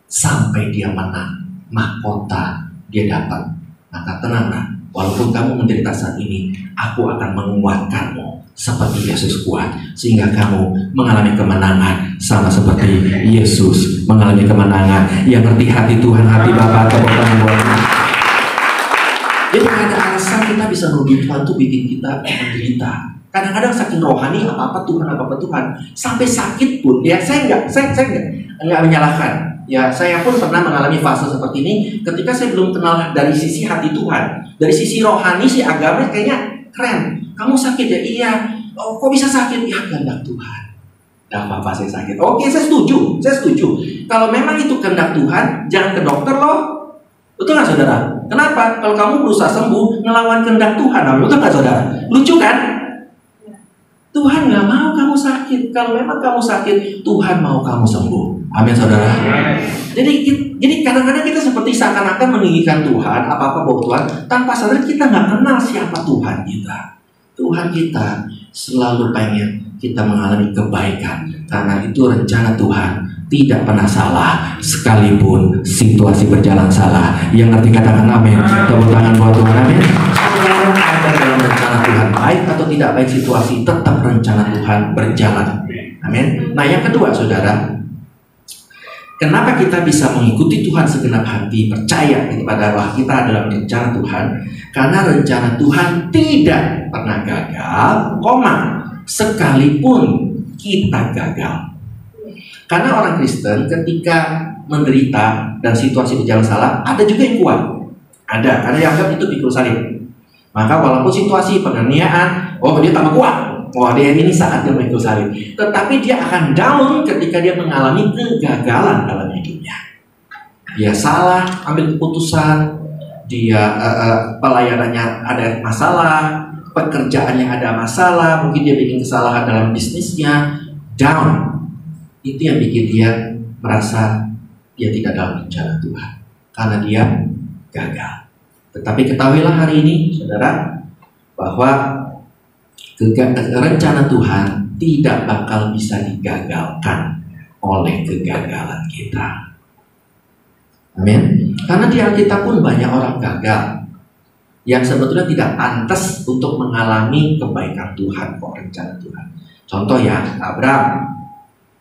sampai dia menang. Mahkota dia dapat. Maka tenanglah. Walaupun kamu menderita saat ini, aku akan menguatkanmu seperti Yesus kuat, sehingga kamu mengalami kemenangan sama seperti Yesus mengalami kemenangan. Yang ngerti hati Tuhan, hati Bapa, tepuk tangan buat. Jadi ada alasan kita bisa nuduh Tuhan tuh bikin kita menderita. Kadang-kadang saking rohani apa-apa Tuhan, sampai sakit pun. Ya saya enggak menyalahkan. Ya, saya pun pernah mengalami fase seperti ini ketika saya belum kenal dari sisi hati Tuhan. Dari sisi rohani sih agama kayaknya keren. Kamu sakit ya? Iya. Oh, kok bisa sakit? Ya, kehendak Tuhan. Gak apa-apa saya sakit. Oke, saya setuju. Kalau memang itu kehendak Tuhan, jangan ke dokter loh. Betul nggak saudara? Kenapa? Kalau kamu berusaha sembuh, ngelawan kehendak Tuhan, betul nggak saudara? Lucu kan? Tuhan nggak mau kamu sakit. Kalau memang kamu sakit, Tuhan mau kamu sembuh. Amin saudara. Jadi kadang-kadang kita seperti seakan-akan meninggikan Tuhan, apa-apa bawa Tuhan, tanpa sadar kita nggak kenal siapa Tuhan kita. Tuhan kita selalu pengen kita mengalami kebaikan, karena itu rencana Tuhan tidak pernah salah, sekalipun situasi berjalan salah. Yang nanti katakan amin. Tepuk tangan buat Tuhan, amin. Ada dalam rencana Tuhan, baik atau tidak baik situasi, tetap rencana Tuhan berjalan. Amin. Nah, yang kedua saudara, kenapa kita bisa mengikuti Tuhan segenap hati, percaya kepada Allah kita dalam rencana Tuhan? Karena rencana Tuhan tidak pernah gagal, sekalipun kita gagal. Karena orang Kristen ketika menderita dan situasi berjalan salah, ada juga yang kuat. Ada, karena yang anggap itu pikul salib. Maka walaupun situasi penganiayaan, dia tambah kuat. Dia ini saatnya memikul salib. Tetapi dia akan down ketika dia mengalami kegagalan dalam hidupnya. Dia salah ambil keputusan, dia pelayanannya ada masalah, pekerjaannya ada masalah, mungkin dia bikin kesalahan dalam bisnisnya, down. Itu yang bikin dia merasa dia tidak dalam rencana Tuhan, karena dia gagal. Tetapi ketahuilah hari ini saudara, bahwa rencana Tuhan tidak bakal bisa digagalkan oleh kegagalan kita. Amin. Karena di Alkitab pun banyak orang gagal yang sebetulnya tidak pantas untuk mengalami kebaikan Tuhan, rencana Tuhan. Contoh ya, Abraham.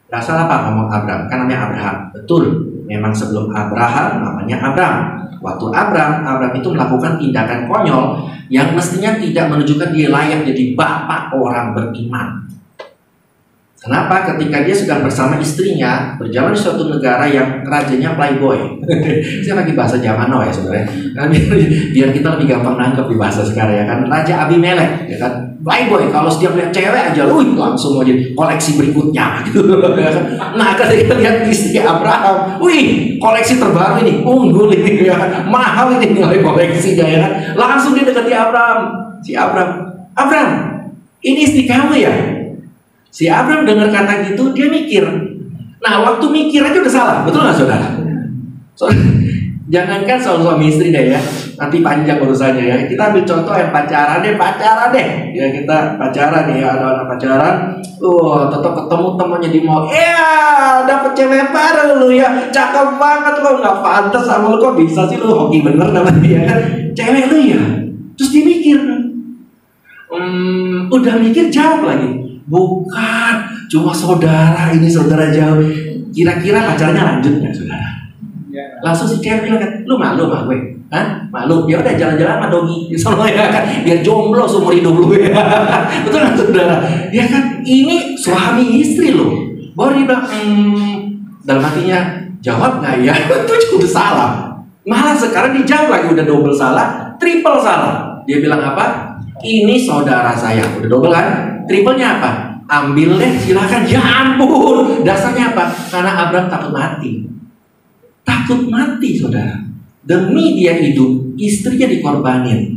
Gak salah Pak ngomong Abraham, kan namanya Abraham. Betul, memang sebelum Abraham namanya Abraham. Waktu Abraham itu melakukan tindakan konyol yang mestinya tidak menunjukkan dia layak jadi bapak orang beriman. Kenapa? Ketika dia sedang bersama istrinya berjalan di suatu negara yang rajanya playboy. Saya pakai bahasa zaman now ya saudara. Biar kita lebih gampang nangkep di bahasa sekarang ya kan. Raja Abimelek ya kan. Playboy, kalau setiap lihat cewek aja, langsung aja koleksi berikutnya. Gitu. Nah, ketika lihat istri Abraham, koleksi terbaru ini, unggul ini, ya kan? Mahal ini nilai koleksinya ya kan. Langsung dia dekati Abraham. Si Abraham, ini istri kamu ya? Si Abraham dengar kata gitu, dia mikir. Nah, waktu mikir aja udah salah, betul nggak saudara? Jangankan soal suami istri deh ya, nanti panjang urusannya ya. Kita ambil contoh yang pacaran deh. Ya kita pacaran nih, ada anak pacaran, tetap ketemu temannya di mall. Dapet cewek baru lu ya, cakep banget lo, nggak pantas sama lu, kok bisa sih lu, hoki bener namanya ya kan? Cewek lu ya, terus dia mikir, udah mikir jawab lagi, bukan, cuma saudara ini saudara jauh. Kira-kira pacarnya lanjut nggak saudara? Langsung si cewek bilang kan, lu malu sama gue? Hah? Malu? Ya udah jalan-jalan sama Dogi sama ya kan, biar jomblo seumur hidup lu ya. Betul kan saudara? Ya kan, ini suami istri lo. Baru dia bilang, dalam hatinya, jawab nggak ya? Itu udah salah. Malah sekarang dijawab lagi, udah double salah, triple salah. Dia bilang apa? Ini saudara saya. Udah double kan? Triplenya apa? Ambil deh, silakan. Ya ampun, dasarnya apa? Karena Abraham takut mati. Takut mati saudara, demi dia hidup, istrinya dikorbanin.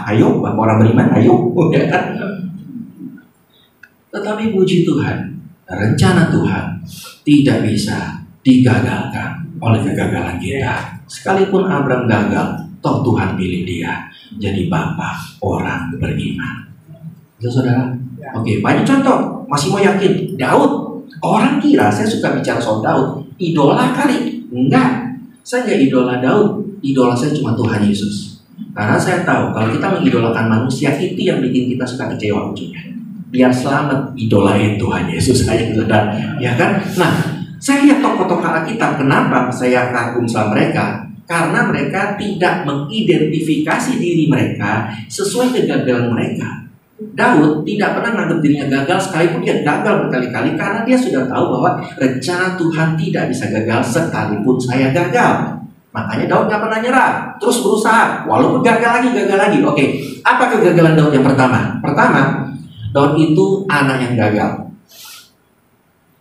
Ayo bapak orang beriman, ayo. Tetapi puji Tuhan, rencana Tuhan tidak bisa digagalkan oleh kegagalan kita. Sekalipun Abraham gagal, toh Tuhan pilih dia jadi bapak orang beriman. Itu saudara. Oke, banyak contoh. Masih mau yakin? Daud. Orang kira saya suka bicara soal Daud, idola kali. Enggak, saya nggak idola Daud. Idola saya cuma Tuhan Yesus. Karena saya tahu kalau kita mengidolakan manusia, itu yang bikin kita suka kecewa ujungnya. Biar selamat, idolain Tuhan Yesus aja, saudara. Ya kan? Nah, saya lihat tokoh-tokoh Alkitab. Kenapa saya kagum sama mereka? Karena mereka tidak mengidentifikasi diri mereka sesuai kegagalan mereka. Daud tidak pernah menganggap dirinya gagal, sekalipun dia gagal berkali-kali, karena dia sudah tahu bahwa rencana Tuhan tidak bisa gagal sekalipun saya gagal. Makanya Daud gak pernah nyerah, terus berusaha, walaupun gagal lagi. Oke, apa kegagalan Daud yang pertama? Pertama, Daud itu anak yang gagal.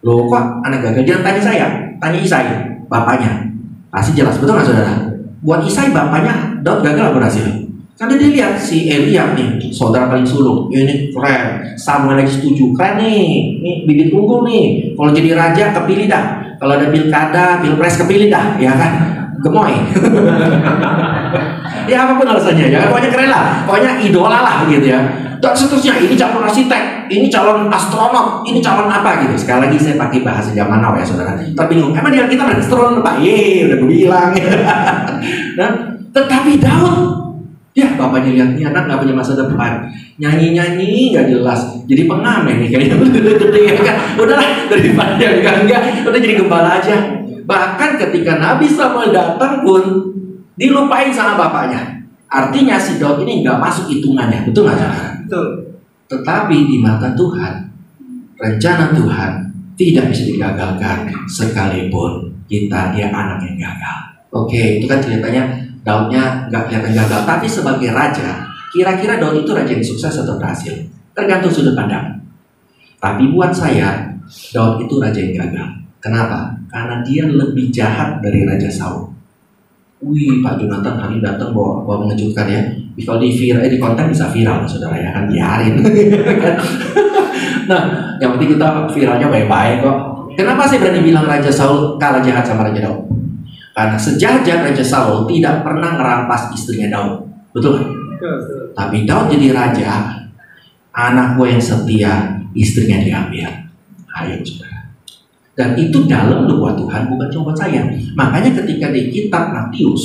Loh kok anak gagal? Jangan tanya saya, tanya Isai, bapaknya. Pasti jelas, betul nggak saudara? Buat Isai bapaknya, Daud gagal atau berhasil? Karena dia lihat si Eliab nih, saudara paling sulung, ini keren, Samuel lagi setuju, keren nih bibit unggul nih. Kalau jadi raja kepilih dah, kalau ada pilkada, pilpres kepilih dah, ya kan? Gemoy. Ya apapun alasannya, ya pokoknya keren lah, pokoknya idola lah gitu ya. Dan seterusnya, ini calon arsitek, ini calon astronot, ini calon apa gitu. Sekali lagi saya pakai bahasa zaman now ya saudara. Terbingung, emang dia kita astronot Pak? Udah gue bilang. Nah, tetapi Daud, ya bapaknya lihat nih anak gak punya masa depan, nyanyi gak jelas, jadi pengamen nih kayaknya. Gede ya kan, udahlah daripada enggak, udah jadi gembala aja. Bahkan ketika Nabi Samuel datang pun dilupain sama bapaknya. Artinya si Daud ini nggak masuk hitungannya, betul nggak saudara? Betul. Tetapi di mata Tuhan, rencana Tuhan tidak bisa digagalkan sekalipun dia anak yang gagal. Oke, itu kan ceritanya Daudnya nggak kelihatan gagal, tapi sebagai raja, kira-kira Daud itu raja yang sukses atau berhasil? Tergantung sudut pandang. Tapi buat saya, Daud itu raja yang gagal. Kenapa? Karena dia lebih jahat dari Raja Saul. Wih, Pak Jonathan hari datang bawa mengejutkan ya. Kalau di konten bisa viral, saudara ya kan, biarin. Nah, yang penting kita viralnya baik-baik kok. Kenapa saya berani bilang Raja Saul kalah jahat sama Raja Daud? Karena sejahat Raja Saul tidak pernah merampas istrinya Daud, betul kan? Tapi Daud jadi raja, anak gue yang setia, istrinya diambil. Ayo saudara. Dan itu dalam buat Tuhan, bukan cuma buat saya. Makanya ketika di kitab Matius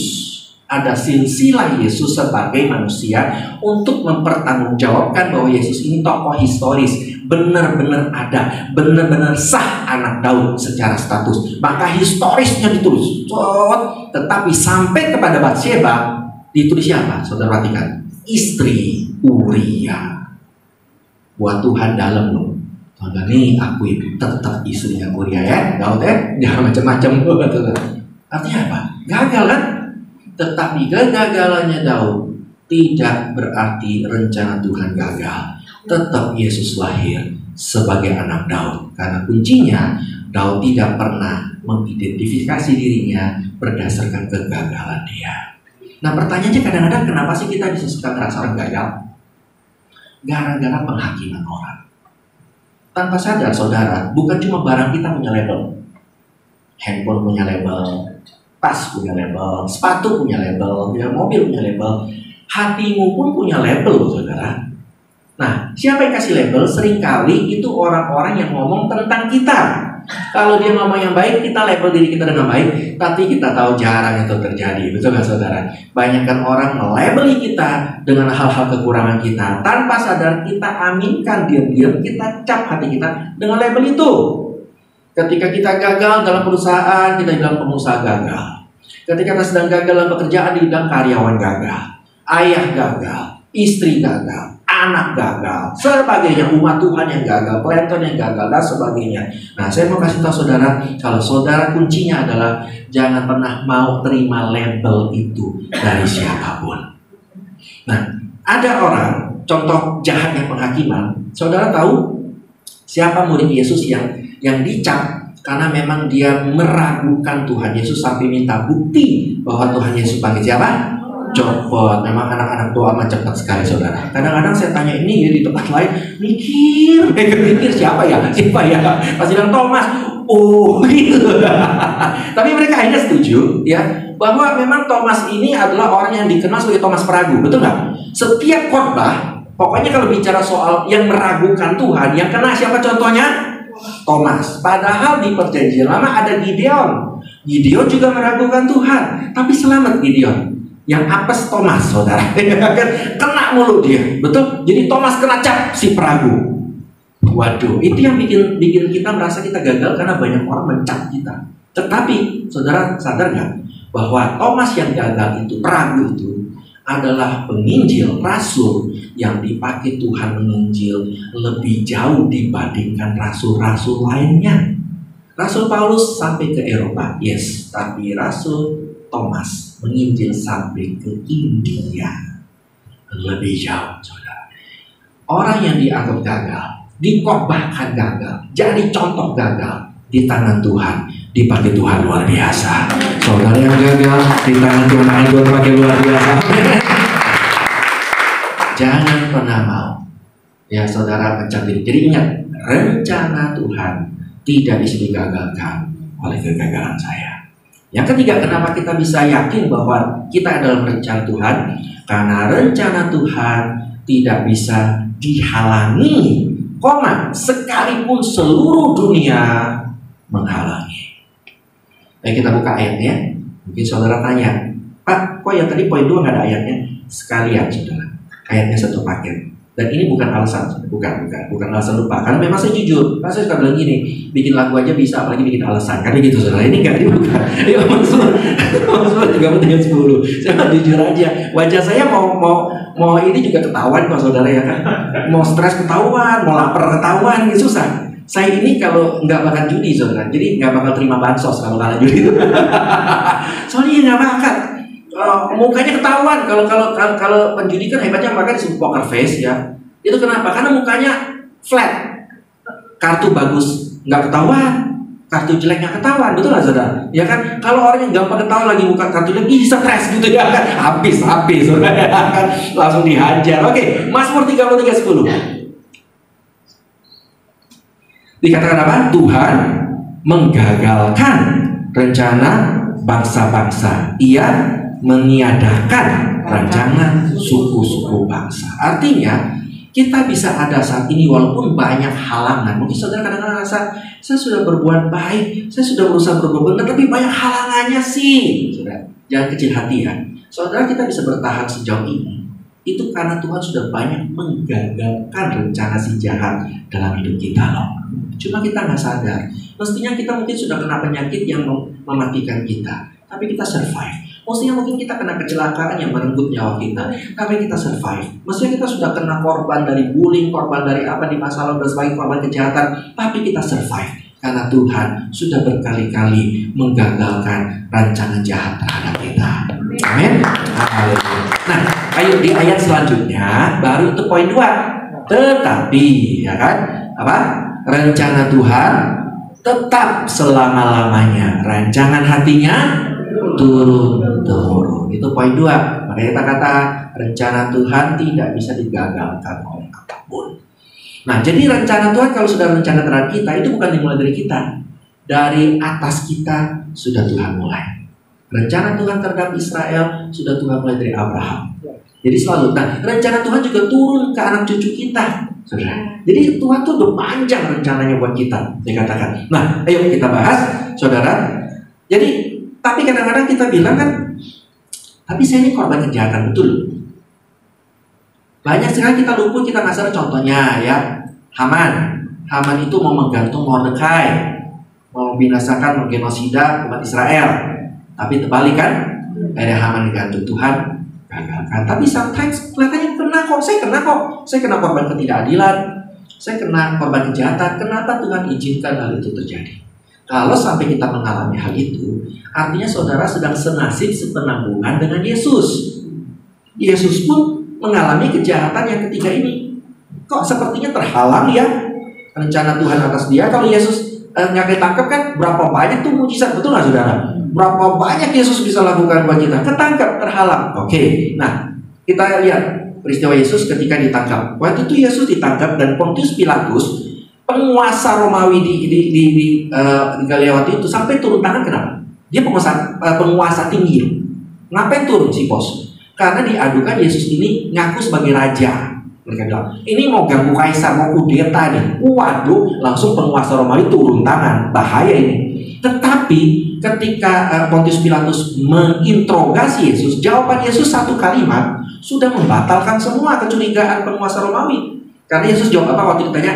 ada silsilah Yesus sebagai manusia untuk mempertanggungjawabkan bahwa Yesus ini tokoh historis, benar-benar ada, benar-benar sah anak Daud secara status. Maka historisnya ditulis. Tetapi sampai kepada Batsheba ditulis siapa? Saudara perhatikan, istri Uria. Buat Tuhan dalam loh. Tanda nih aku itu tetap istrinya Uria ya, Daud ya, jangan macam-macam. Artinya apa? Gagal kan? Tetapi kegagalannya Daud tidak berarti rencana Tuhan gagal. Tetap Yesus lahir sebagai anak Daud. Karena kuncinya Daud tidak pernah mengidentifikasi dirinya berdasarkan kegagalan dia. Nah pertanyaannya kadang-kadang kenapa sih kita bisa suka ngerasa orang gagal? Gara-gara penghakiman orang. Tanpa sadar saudara, bukan cuma barang kita punya label. Handphone punya label, tas punya label, sepatu punya label, mobil punya label. Hatimu pun punya label saudara. Nah, siapa yang kasih label? Seringkali itu orang-orang yang ngomong tentang kita. Kalau dia ngomong yang baik, kita label diri kita dengan baik. Tapi kita tahu jarang itu terjadi, betul nggak saudara? Banyakkan orang melabeli kita dengan hal-hal kekurangan kita. Tanpa sadar kita aminkan diam-diam, kita cap hati kita dengan label itu. Ketika kita gagal dalam perusahaan, kita bilang pengusaha gagal. Ketika kita sedang gagal dalam pekerjaan, dibilang karyawan gagal, ayah gagal, istri gagal, anak gagal, sebagainya, umat Tuhan yang gagal, planton yang gagal, dan sebagainya. Nah, saya mau kasih tahu saudara, kalau saudara kuncinya adalah jangan pernah mau terima label itu dari siapapun. Nah, ada orang, contoh jahatnya penghakiman, saudara tahu siapa murid Yesus yang dicap karena memang dia meragukan Tuhan Yesus sampai minta bukti bahwa Tuhan Yesus panggil siapa? Copot. Memang anak-anak doa mah cepat sekali saudara. Kadang-kadang saya tanya ini ya di tempat lain, mikir siapa ya? Pasti bilang Thomas. Oh gitu. Tapi mereka akhirnya setuju ya bahwa memang Thomas ini adalah orang yang dikenal sebagai Thomas peragu, betul nggak? Setiap khotbah, pokoknya kalau bicara soal yang meragukan Tuhan, yang kena siapa contohnya? Thomas. Padahal di Perjanjian Lama ada Gideon. Gideon juga meragukan Tuhan, tapi selamat Gideon. Yang apes Thomas, saudara. Kena mulu dia, betul? Jadi Thomas kena cap si peragu. Waduh, itu yang bikin kita merasa kita gagal karena banyak orang mencap kita. Tetapi, saudara sadar nggak bahwa Thomas yang gagal itu, peragu itu, adalah penginjil, rasul yang dipakai Tuhan menginjil lebih jauh dibandingkan rasul-rasul lainnya. Rasul Paulus sampai ke Eropa, yes, tapi Rasul Thomas menginjil sampai ke India, lebih jauh, saudara. Orang yang dianggap gagal, dikotbahkan gagal, jadi contoh gagal, di tangan Tuhan dipakai Tuhan luar biasa. Saudara yang gagal di tangan Tuhan pakai luar biasa. Jangan pernah mau, ya saudara, mencapai. Jadi ingat, rencana Tuhan tidak bisa digagalkan oleh kegagalan saya. Yang ketiga, kenapa kita bisa yakin bahwa kita adalah rencana Tuhan? Karena rencana Tuhan tidak bisa dihalangi, sekalipun seluruh dunia menghalangi. Baik, kita buka ayatnya. Mungkin saudara tanya, Pak, kok yang tadi poin 2 nggak ada ayatnya? Sekalian, saudara. Ayatnya satu paket. Dan ini bukan alasan, bukan alasan lupa. Karena memang saya jujur, saya suka bilang gini, bikin lagu aja bisa, apalagi bikin alasan. Karena gitu, saudara. Ini nggak dibuka. Ya, maksud juga penting 10. Saya jujur aja. Wajah saya mau ini juga ketahuan kok, saudara, ya kan. Mau stres ketahuan, mau lapar ketahuan, ini susah. Saya ini kalau nggak makan judi, saudara, jadi nggak bakal terima bansos kalau kalah judi. Soalnya nggak makan. Mukanya ketahuan. Kalau penjudi kan hebatnya makanya disebut poker face, ya. Itu kenapa? Karena mukanya flat. Kartu bagus nggak ketahuan, kartu jelek nggak ketahuan, betul nggak, saudara? Ya kan? Kalau orang yang gampang ketahuan lagi buka kartu jelek, stres gitu ya kan? Habis, saudara, kan? Langsung dihajar. Oke, Mazmur 33:10. Dikatakan apa? Tuhan menggagalkan rencana bangsa-bangsa. Ia meniadakan rancangan suku-suku bangsa. Artinya, kita bisa ada saat ini walaupun banyak halangan. Mungkin saudara kadang-kadang rasa, saya sudah berbuat baik, saya sudah berusaha berbuat benar, tapi banyak halangannya sih. Saudara, jangan kecil hati ya. Saudara, kita bisa bertahan sejauh ini, itu karena Tuhan sudah banyak menggagalkan rencana si jahat dalam hidup kita loh. Cuma kita nggak sadar. Mestinya kita mungkin sudah kena penyakit yang mematikan kita, tapi kita survive. Mestinya mungkin kita kena kecelakaan yang merenggut nyawa kita, tapi kita survive. Mestinya kita sudah kena korban dari bullying, korban dari apa di masa lalu dan sebagainya, korban kejahatan, tapi kita survive. Karena Tuhan sudah berkali-kali menggagalkan rancangan jahat terhadap kita. Amin. Nah, ayo di ayat selanjutnya, baru itu poin 2. Tetapi, ya kan? Apa? Rencana Tuhan tetap selama-lamanya. Rancangan hatinya turun-turun. Itu poin 2. Maka kita kata rencana Tuhan tidak bisa digagalkan oleh apapun. Nah, jadi rencana Tuhan kalau sudah rencana terhadap kita, itu bukan dimulai dari kita. Dari atas kita sudah Tuhan mulai. Rencana Tuhan terhadap Israel sudah Tuhan mulai dari Abraham. Jadi selalu, nah rencana Tuhan juga turun ke anak cucu kita, saudara. Jadi Tuhan tuh udah panjang rencananya buat kita, saya katakan. Nah, ayo kita bahas, saudara. Jadi, tapi kadang-kadang kita bilang kan, tapi saya ini korban kejahatan, betul. Banyak sekali kita luput, kita nggak sadar. Contohnya ya, Haman itu mau menggantung Mordekai, mau membinasakan, menggenosida umat Israel. Tapi terbalik kan, ada Haman digantung Tuhan gagalkan. Tapi sometimes kelihatannya saya kena korban ketidakadilan, saya kena korban kejahatan. Kenapa Tuhan izinkan hal itu terjadi? Kalau sampai kita mengalami hal itu, artinya saudara sedang senasib sepenanggungan dengan Yesus. Yesus pun mengalami kejahatan yang ketiga ini. Kok sepertinya terhalang ya rencana Tuhan atas dia? Kalau Yesus nggak ketangkep kan, berapa banyak tuh mujizat, betul nggak, saudara? Berapa banyak Yesus bisa lakukan buat kita? Ketangkep, terhalang. Oke, nah kita lihat peristiwa Yesus ketika ditangkap. Waktu itu Yesus ditangkap dan Pontius Pilatus, penguasa Romawi di Galilea waktu itu, sampai turun tangan. Kenapa? Dia penguasa tinggi. Ngapain turun si bos? Karena diadukan Yesus ini ngaku sebagai raja. Mereka bilang, ini mau ganggu kaisar, mau kudeta nih. Waduh, langsung penguasa Romawi turun tangan. Bahaya ini. Tetapi ketika Pontius Pilatus menginterogasi Yesus, jawaban Yesus satu kalimat sudah membatalkan semua kecurigaan penguasa Romawi. Karena Yesus jawab apa waktu ditanya,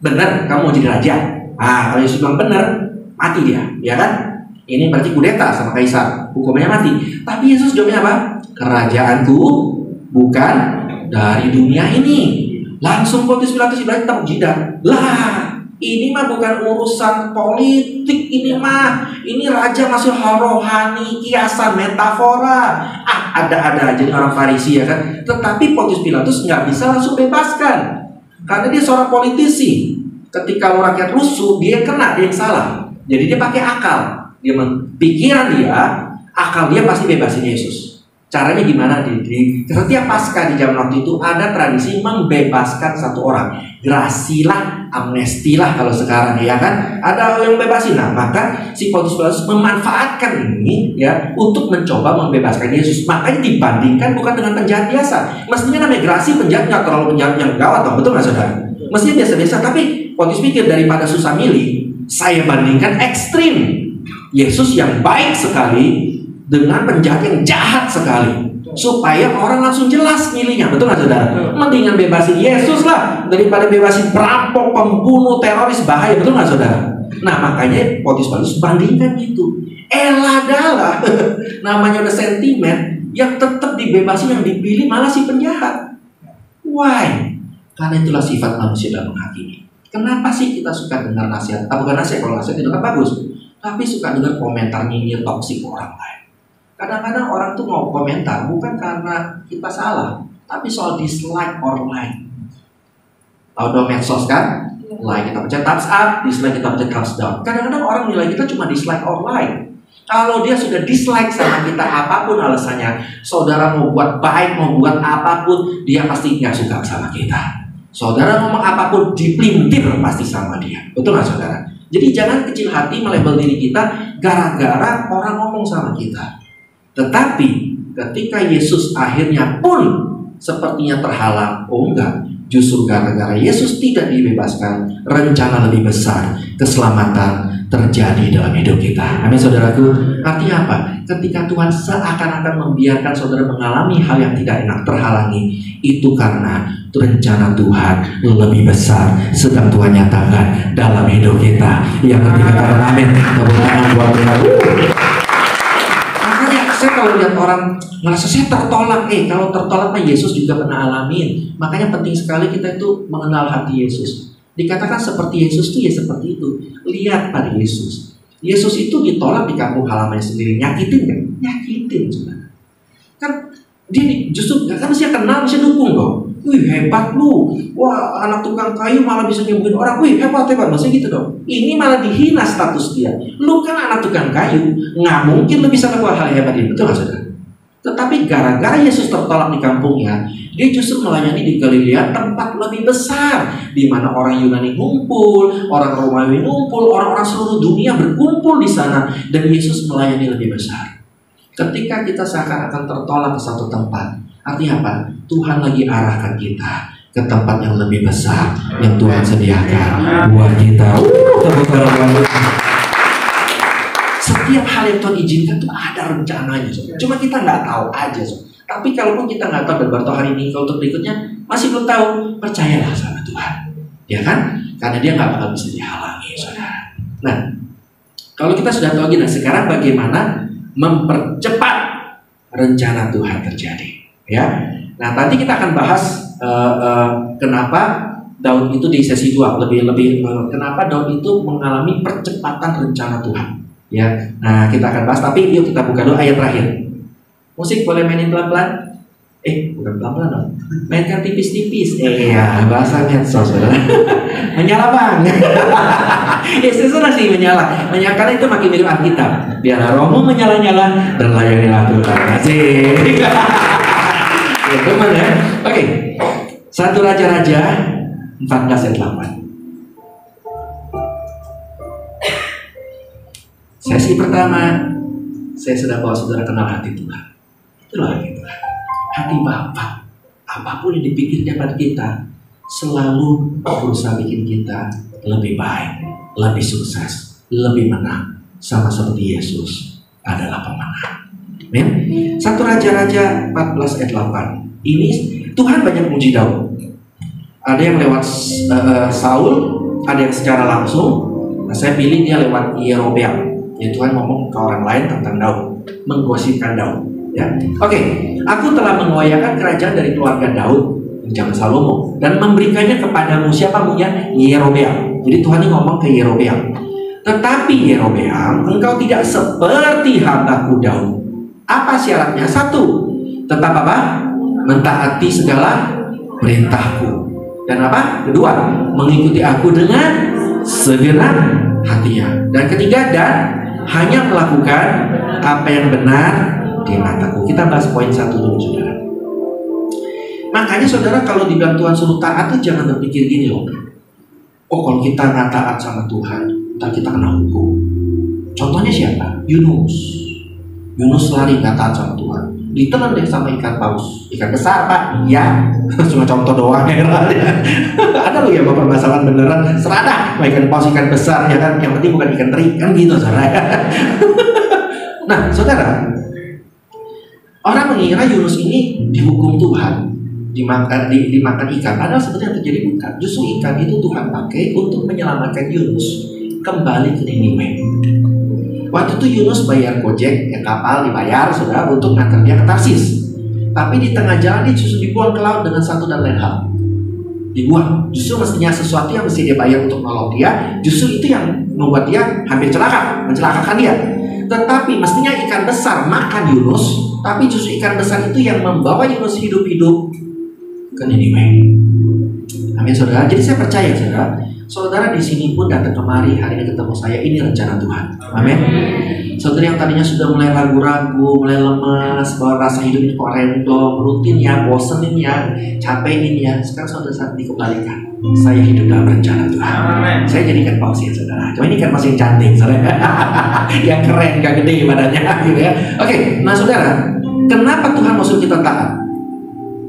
benar kamu mau jadi raja? Kalau Yesus bilang benar, mati dia, ya kan? Ini berarti kudeta sama kaisar, hukumnya mati. Tapi Yesus jawabnya apa? Kerajaanku bukan dari dunia ini. Langsung Pontius Pilatus ibaratnya tepuk jidat. Lah, ini mah bukan urusan politik, ini raja masih hal rohani, kiasan, metafora. Ada-ada aja nih orang Farisi ya kan. Tetapi Pontius Pilatus nggak bisa langsung bebaskan, karena dia seorang politisi. Ketika rakyat rusuh, dia kena, dia yang salah. Jadi dia pakai akal. Pikiran dia, akal dia pasti bebasin Yesus. Caranya gimana? Di setiap Paskah di zaman waktu itu ada tradisi membebaskan satu orang. Grasilah, amnestilah kalau sekarang ya kan. Ada yang bebasin. Nah, maka si Pontius Pilatus memanfaatkan ini ya untuk mencoba membebaskan Yesus. Makanya dibandingkan bukan dengan penjahat biasa. Mestinya namanya grasi, penjahat nggak terlalu penjahat yang gawat, betul nggak saudara? Mestinya biasa-biasa. Tapi Pontius pikir daripada susah milih, saya bandingkan ekstrim. Yesus yang baik sekali dengan penjahat yang jahat sekali, supaya orang langsung jelas milihnya, betul nggak saudara? Mendingan bebasin Yesus lah daripada bebasin perampok, pembunuh, teroris, bahaya, betul nggak saudara? Nah, makanya Pontius Pilatus bandingkan gitu. Adalah namanya udah sentimen, yang tetap dibebasin, yang dipilih malah si penjahat. Why? Karena itulah sifat manusia dalam menghakimi. Kenapa sih kita suka dengar nasihat? Bukan nasihat, kalau nasihat itu kan bagus, tapi suka dengar komentar nyinyir toksik orang lain. Kadang-kadang orang tuh mau komentar bukan karena kita salah, tapi soal dislike or like. Tahu dong medsos kan? Like kita pencet thumbs up, dislike kita pencet thumbs down. Kadang-kadang orang nilai kita cuma dislike or like. Kalau dia sudah dislike sama kita, apapun alasannya, saudara mau buat baik, mau buat apapun, dia pasti nggak suka sama kita. Saudara ngomong apapun, dipelintir pasti sama dia. Betul nggak saudara? Jadi jangan kecil hati melabel diri kita gara-gara orang ngomong sama kita. Tetapi ketika Yesus akhirnya pun sepertinya terhalang, oh enggak, justru gara-gara Yesus tidak dibebaskan, rencana lebih besar, keselamatan terjadi dalam hidup kita. Amin saudaraku. Artinya apa? Ketika Tuhan seakan-akan membiarkan saudara mengalami hal yang tidak enak, terhalangi, itu karena rencana Tuhan lebih besar sedang Tuhan nyatakan dalam hidup kita. Yang ketiga, katakan amin. Tepuk tangan buat Tuhan. Saya kalau lihat orang merasa saya tertolak, kalau tertolak mah Yesus juga pernah alamin. Makanya penting sekali kita itu mengenal hati Yesus. Dikatakan seperti Yesus itu ya seperti itu. Lihat pada Yesus. Yesus itu ditolak di kampung halamannya sendiri. Nyakitin kan? Nyakitin saudara. Kan dia justru kan mesti kenal, mesti dukung dong. Wih hebat lu. Wah anak tukang kayu malah bisa nyembuhin orang. Wih hebat. Maksudnya gitu dong. Ini malah dihina status dia. Lu kan anak tukang kayu, nggak mungkin lu bisa lakukan hal hebat ini. Betul nggak saudara? Tetapi gara-gara Yesus tertolak di kampungnya, dia justru melayani di Galilea, tempat lebih besar, di mana orang Yunani ngumpul, orang Romawi ngumpul, orang-orang seluruh dunia berkumpul di sana, dan Yesus melayani lebih besar. Ketika kita seakan-akan tertolak ke satu tempat, artinya apa? Tuhan lagi arahkan kita ke tempat yang lebih besar yang Tuhan sediakan buat kita. Setiap hal yang Tuhan izinkan itu ada rencananya. Cuma kita nggak tahu aja. Tapi kalaupun kita nggak tahu dan baru tahu hari ini, kalau untuk berikutnya masih belum tahu, percayalah sama Tuhan, ya kan? Karena dia nggak bakal bisa dihalangi, saudara. Nah, kalau kita sudah tahu gini, sekarang bagaimana mempercepat rencana Tuhan terjadi, ya? Nah, nanti kita akan bahas kenapa Daud itu di sesi 2 lebih kenapa Daud itu mengalami percepatan rencana Tuhan. Ya, nah kita akan bahas. Tapi yuk kita buka dulu ayat terakhir. Musik boleh mainin pelan-pelan? Bukan pelan-pelan dong. Mainkan tipis-tipis. Ya, bahasa medsos. Menyala bang. Sesudah sih menyala. Karena itu makin mirip Alkitab. Biar rohmu menyala-nyala dan layanilah Tuhan. Asik. Ya, teman ya. Oke. 1 Raja-Raja 14 ayat 8. Sesi pertama, saya sudah bawa saudara kenal hati Tuhan. Itulah hati Tuhan. Hati Bapa. Apapun yang dipikirkan pada kita, selalu berusaha bikin kita lebih baik, lebih sukses, lebih menang. Sama seperti Yesus adalah pemenang. Amin. 1 Raja-Raja 14 ayat 8. Ini Tuhan banyak muji Daud. Ada yang lewat Saul, ada yang secara langsung. Nah, saya pilih dia lewat Yerobeam. Ya Tuhan ngomong ke orang lain tentang Daud, menggosipkan Daud. Ya, oke. Aku telah mengoyakkan kerajaan dari keluarga Daud di zaman Salomo dan memberikannya kepadamu. Siapa punya? Yerobeam. Jadi Tuhan ini ngomong ke Yerobeam. Tetapi Yerobeam, engkau tidak seperti hambaku Daud. Apa syaratnya? 1. Tetap apa? Mentaati segala perintahku. Dan apa? 2. Mengikuti aku dengan segenap hatinya. Dan 3. Dan hanya melakukan apa yang benar di mataku. Kita bahas poin 1 dulu, saudara. Makanya saudara, kalau dibilang Tuhan suruh taat tuh jangan berpikir gini loh. Oh, kalau kita nggak taat sama Tuhan, ntar kita kena hukum. Contohnya siapa? Yunus lari nggak taat sama Tuhan, ditelan deh sama ikan paus. Ikan besar, Pak? Ya, cuma contoh doang ya. Ada loh yang permasalahan beneran. Serada ikan paus, ikan besar ya kan. Yang penting bukan ikan teri kan gitu, saudara. Nah, saudara, orang mengira Yunus ini dihukum Tuhan, dimakan ikan. Padahal sebenarnya yang terjadi bukan. Justru ikan itu Tuhan pakai untuk menyelamatkan Yunus kembali ke Niniwe. Waktu itu Yunus bayar gojek, kapal dibayar, saudara, untuk ngantar dia ke Tarsis. Tapi di tengah jalan dia justru dibuang ke laut dengan satu dan lain hal. Dibuang. Justru mestinya sesuatu yang mesti dia bayar untuk nolong dia, justru itu yang membuat dia hampir mencelakakan dia. Tetapi mestinya ikan besar makan Yunus, tapi justru ikan besar itu yang membawa Yunus hidup-hidup ke Niniwe. Amin, saudara. Jadi saya percaya, saudara di sini pun datang kemari hari ini ketemu saya, ini rencana Tuhan. Amin. Saudara yang tadinya sudah mulai ragu-ragu, mulai lemas, bahwa rasa hidup ini kok random, rutin ya, bosenin ya, capekin ya. Sekarang saudara saat dikembalikan. Saya hidup dalam rencana Tuhan. Saya jadikan paus ya, saudara. Cuma ini kan paus yang cantik, saudara. Yang keren, gak gede badannya, gitu ya. Oke, nah saudara, kenapa Tuhan mau suruh kita taat?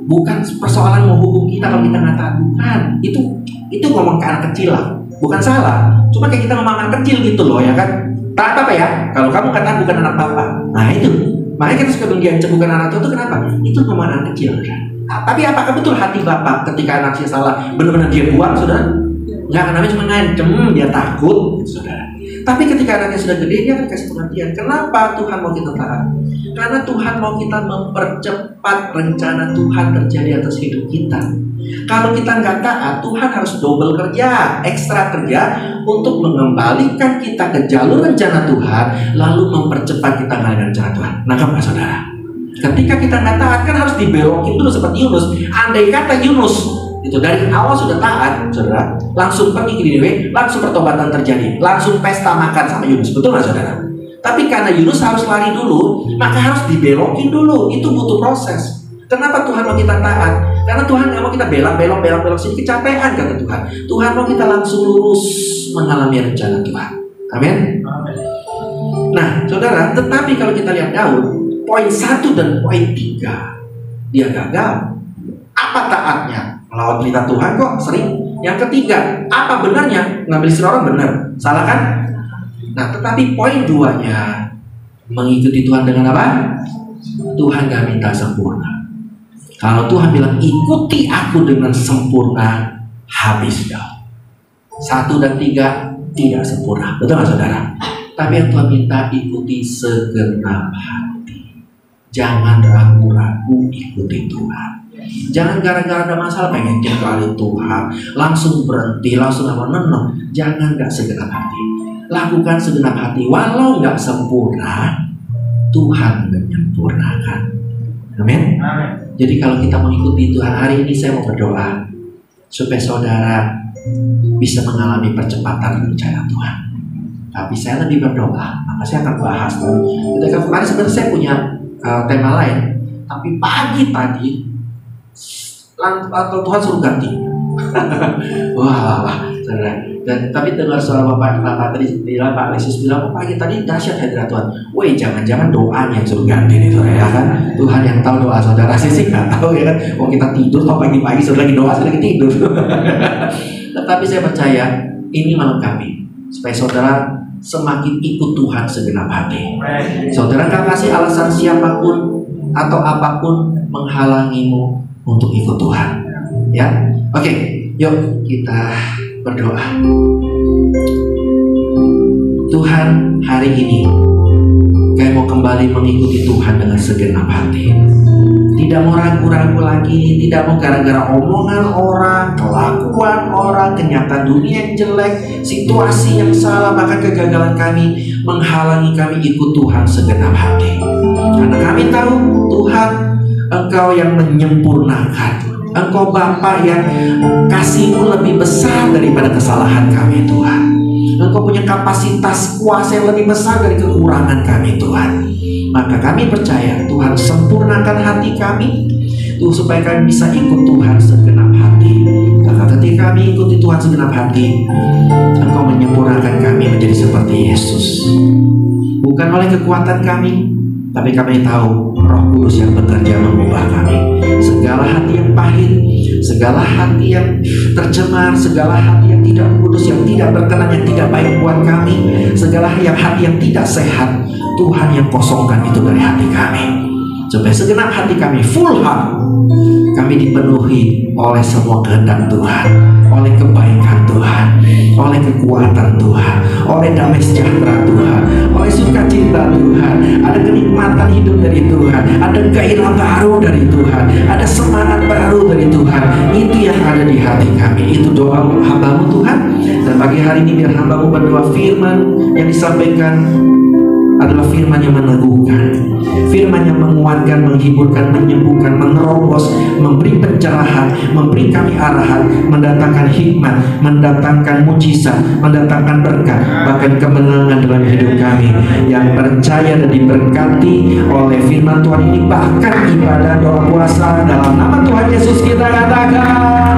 Bukan persoalan mau hukum kita kalau kita nggak taat, bukan. Itu ngomong ke anak kecil lah, bukan salah. Cuma kayak kita ngomong anak kecil gitu loh, ya kan? Taat apa ya? Kalau kamu kata bukan anak papa, nah itu. Makanya kita suka diancam bukan anak tua itu kenapa? Itu ngomong anak kecil, kan? Tapi apakah betul hati bapak ketika anaknya salah benar-benar dia buang, saudara? Nggak, namanya cuma ngancem, dia takut, saudara. Tapi ketika anaknya sudah gede, dia akan kasih pengertian. Kenapa Tuhan mau kita taat? Karena Tuhan mau kita mempercepat rencana Tuhan terjadi atas hidup kita. Kalau kita nggak taat, Tuhan harus double kerja, ekstra kerja untuk mengembalikan kita ke jalur rencana Tuhan, lalu mempercepat kita mengalami rencana Tuhan. Nangkap nggak, saudara? Ketika kita nggak taat, kan harus dibelokin dulu seperti Yunus. Andai kata Yunus itu dari awal sudah taat, saudara, langsung pergi ke Niniwe, langsung pertobatan terjadi, langsung pesta makan sama Yunus, betul nggak, saudara? Tapi karena Yunus harus lari dulu, maka harus dibelokin dulu. Itu butuh proses. Kenapa Tuhan mau kita taat? Karena Tuhan nggak mau kita belok sini, kecapean kata Tuhan. Tuhan mau kita langsung lurus mengalami rencana Tuhan. Amin. Nah, saudara, tetapi kalau kita lihat Daud, poin 1 dan poin 3, dia gagal. Apa taatnya? Melawan perintah Tuhan kok sering. Yang ketiga, apa benarnya? Ngambil istri orang benar, salah kan? Nah, tetapi poin 2-nya, mengikuti Tuhan dengan apa? Tuhan gak minta sempurna. Kalau Tuhan bilang ikuti aku dengan sempurna, habis dah. 1 dan 3 tidak sempurna, betul gak, saudara? Tapi yang Tuhan minta ikuti segenap hati. Jangan ragu-ragu ikuti Tuhan. Jangan gara-gara ada masalah pengen kali Tuhan langsung berhenti, langsung apa? No. Jangan gak segenap hati. Lakukan segenap hati, walau nggak sempurna, Tuhan menyempurnakan. Amin. Jadi kalau kita mengikuti Tuhan, hari ini saya mau berdoa supaya saudara bisa mengalami percepatan rencana Tuhan. Tapi saya lebih berdoa, maka saya akan bahas. Ketika kemarin sebenarnya saya punya tema lain, tapi pagi tadi Tuhan suruh ganti. Wah, saudara. Dan tapi dengar suara Bapak tadi bilang, Pak Alexis bilang, pagi tadi dahsyat hadirat Tuhan. Woi, jangan-jangan doanya yang suruh ganti nih, saudara, ya kan? Tuhan yang tahu doa saudara, sih nggak tahu ya kan? Oh, kita tidur, atau pagi-pagi sudah lagi doa, sudah lagi tidur. Tetapi saya percaya ini melengkapi supaya saudara semakin ikut Tuhan segenap hati. Saudara nggak kasih alasan siapapun atau apapun menghalangimu untuk ikut Tuhan. Ya, oke, yuk kita berdoa. Tuhan, hari ini Kayak mau kembali mengikuti Tuhan dengan segenap hati. Tidak mau ragu-ragu lagi, tidak mau gara-gara omongan orang, kelakuan orang, kenyataan dunia yang jelek, situasi yang salah, bahkan kegagalan kami menghalangi kami ikut Tuhan segenap hati. Karena kami tahu Tuhan, Engkau yang menyempurnakan. Engkau Bapa yang kasih-Mu lebih besar daripada kesalahan kami Tuhan. Engkau punya kapasitas kuasa yang lebih besar dari kekurangan kami Tuhan. Maka kami percaya Tuhan sempurnakan hati kami tuh, supaya kami bisa ikut Tuhan segenap hati. Maka ketika kami ikuti Tuhan segenap hati, Engkau menyempurnakan kami menjadi seperti Yesus. Bukan oleh kekuatan kami, tapi kami tahu Roh Kudus yang bekerja mengubah kami. Segala hati yang pahit, segala hati yang tercemar, segala hati yang tidak kudus, yang tidak berkenan, yang tidak baik buat kami, segala hati yang tidak sehat, Tuhan yang kosongkan itu dari hati kami, supaya segenap hati kami, full heart, kami dipenuhi oleh semua kehendak Tuhan, oleh kebaikan Tuhan, oleh kekuatan Tuhan, oleh damai sejahtera Tuhan, oleh sukacita Tuhan. Ada kenikmatan hidup dari Tuhan, ada gairah baru dari Tuhan, ada semangat baru dari Tuhan. Itu yang ada di hati kami. Itu doa hamba-Mu Tuhan. Dan pagi hari ini biar hamba-Mu berdoa, firman yang disampaikan adalah firman yang meneguhkan, firman yang menguatkan, menghiburkan, menyembuhkan, menerobos, memberi pencerahan, memberi kami arahan, mendatangkan hikmat, mendatangkan mujizat, mendatangkan berkat, bahkan kemenangan dalam hidup kami. Yang percaya dan diberkati oleh firman Tuhan ini, bahkan ibadah doa puasa dalam nama Tuhan Yesus kita katakan.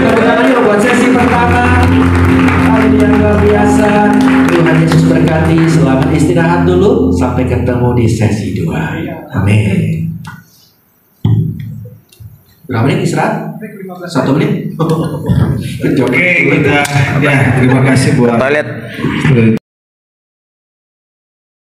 Tepuk yuk buat sesi pertama. Hal yang luar biasa. Tuhan Yesus berkati. Selamat istirahat dulu. Sampai ketemu di sesi 2. Amin. Berapa menit istirahat? 1 menit. Oke, kita ya terima kasih buat toilet.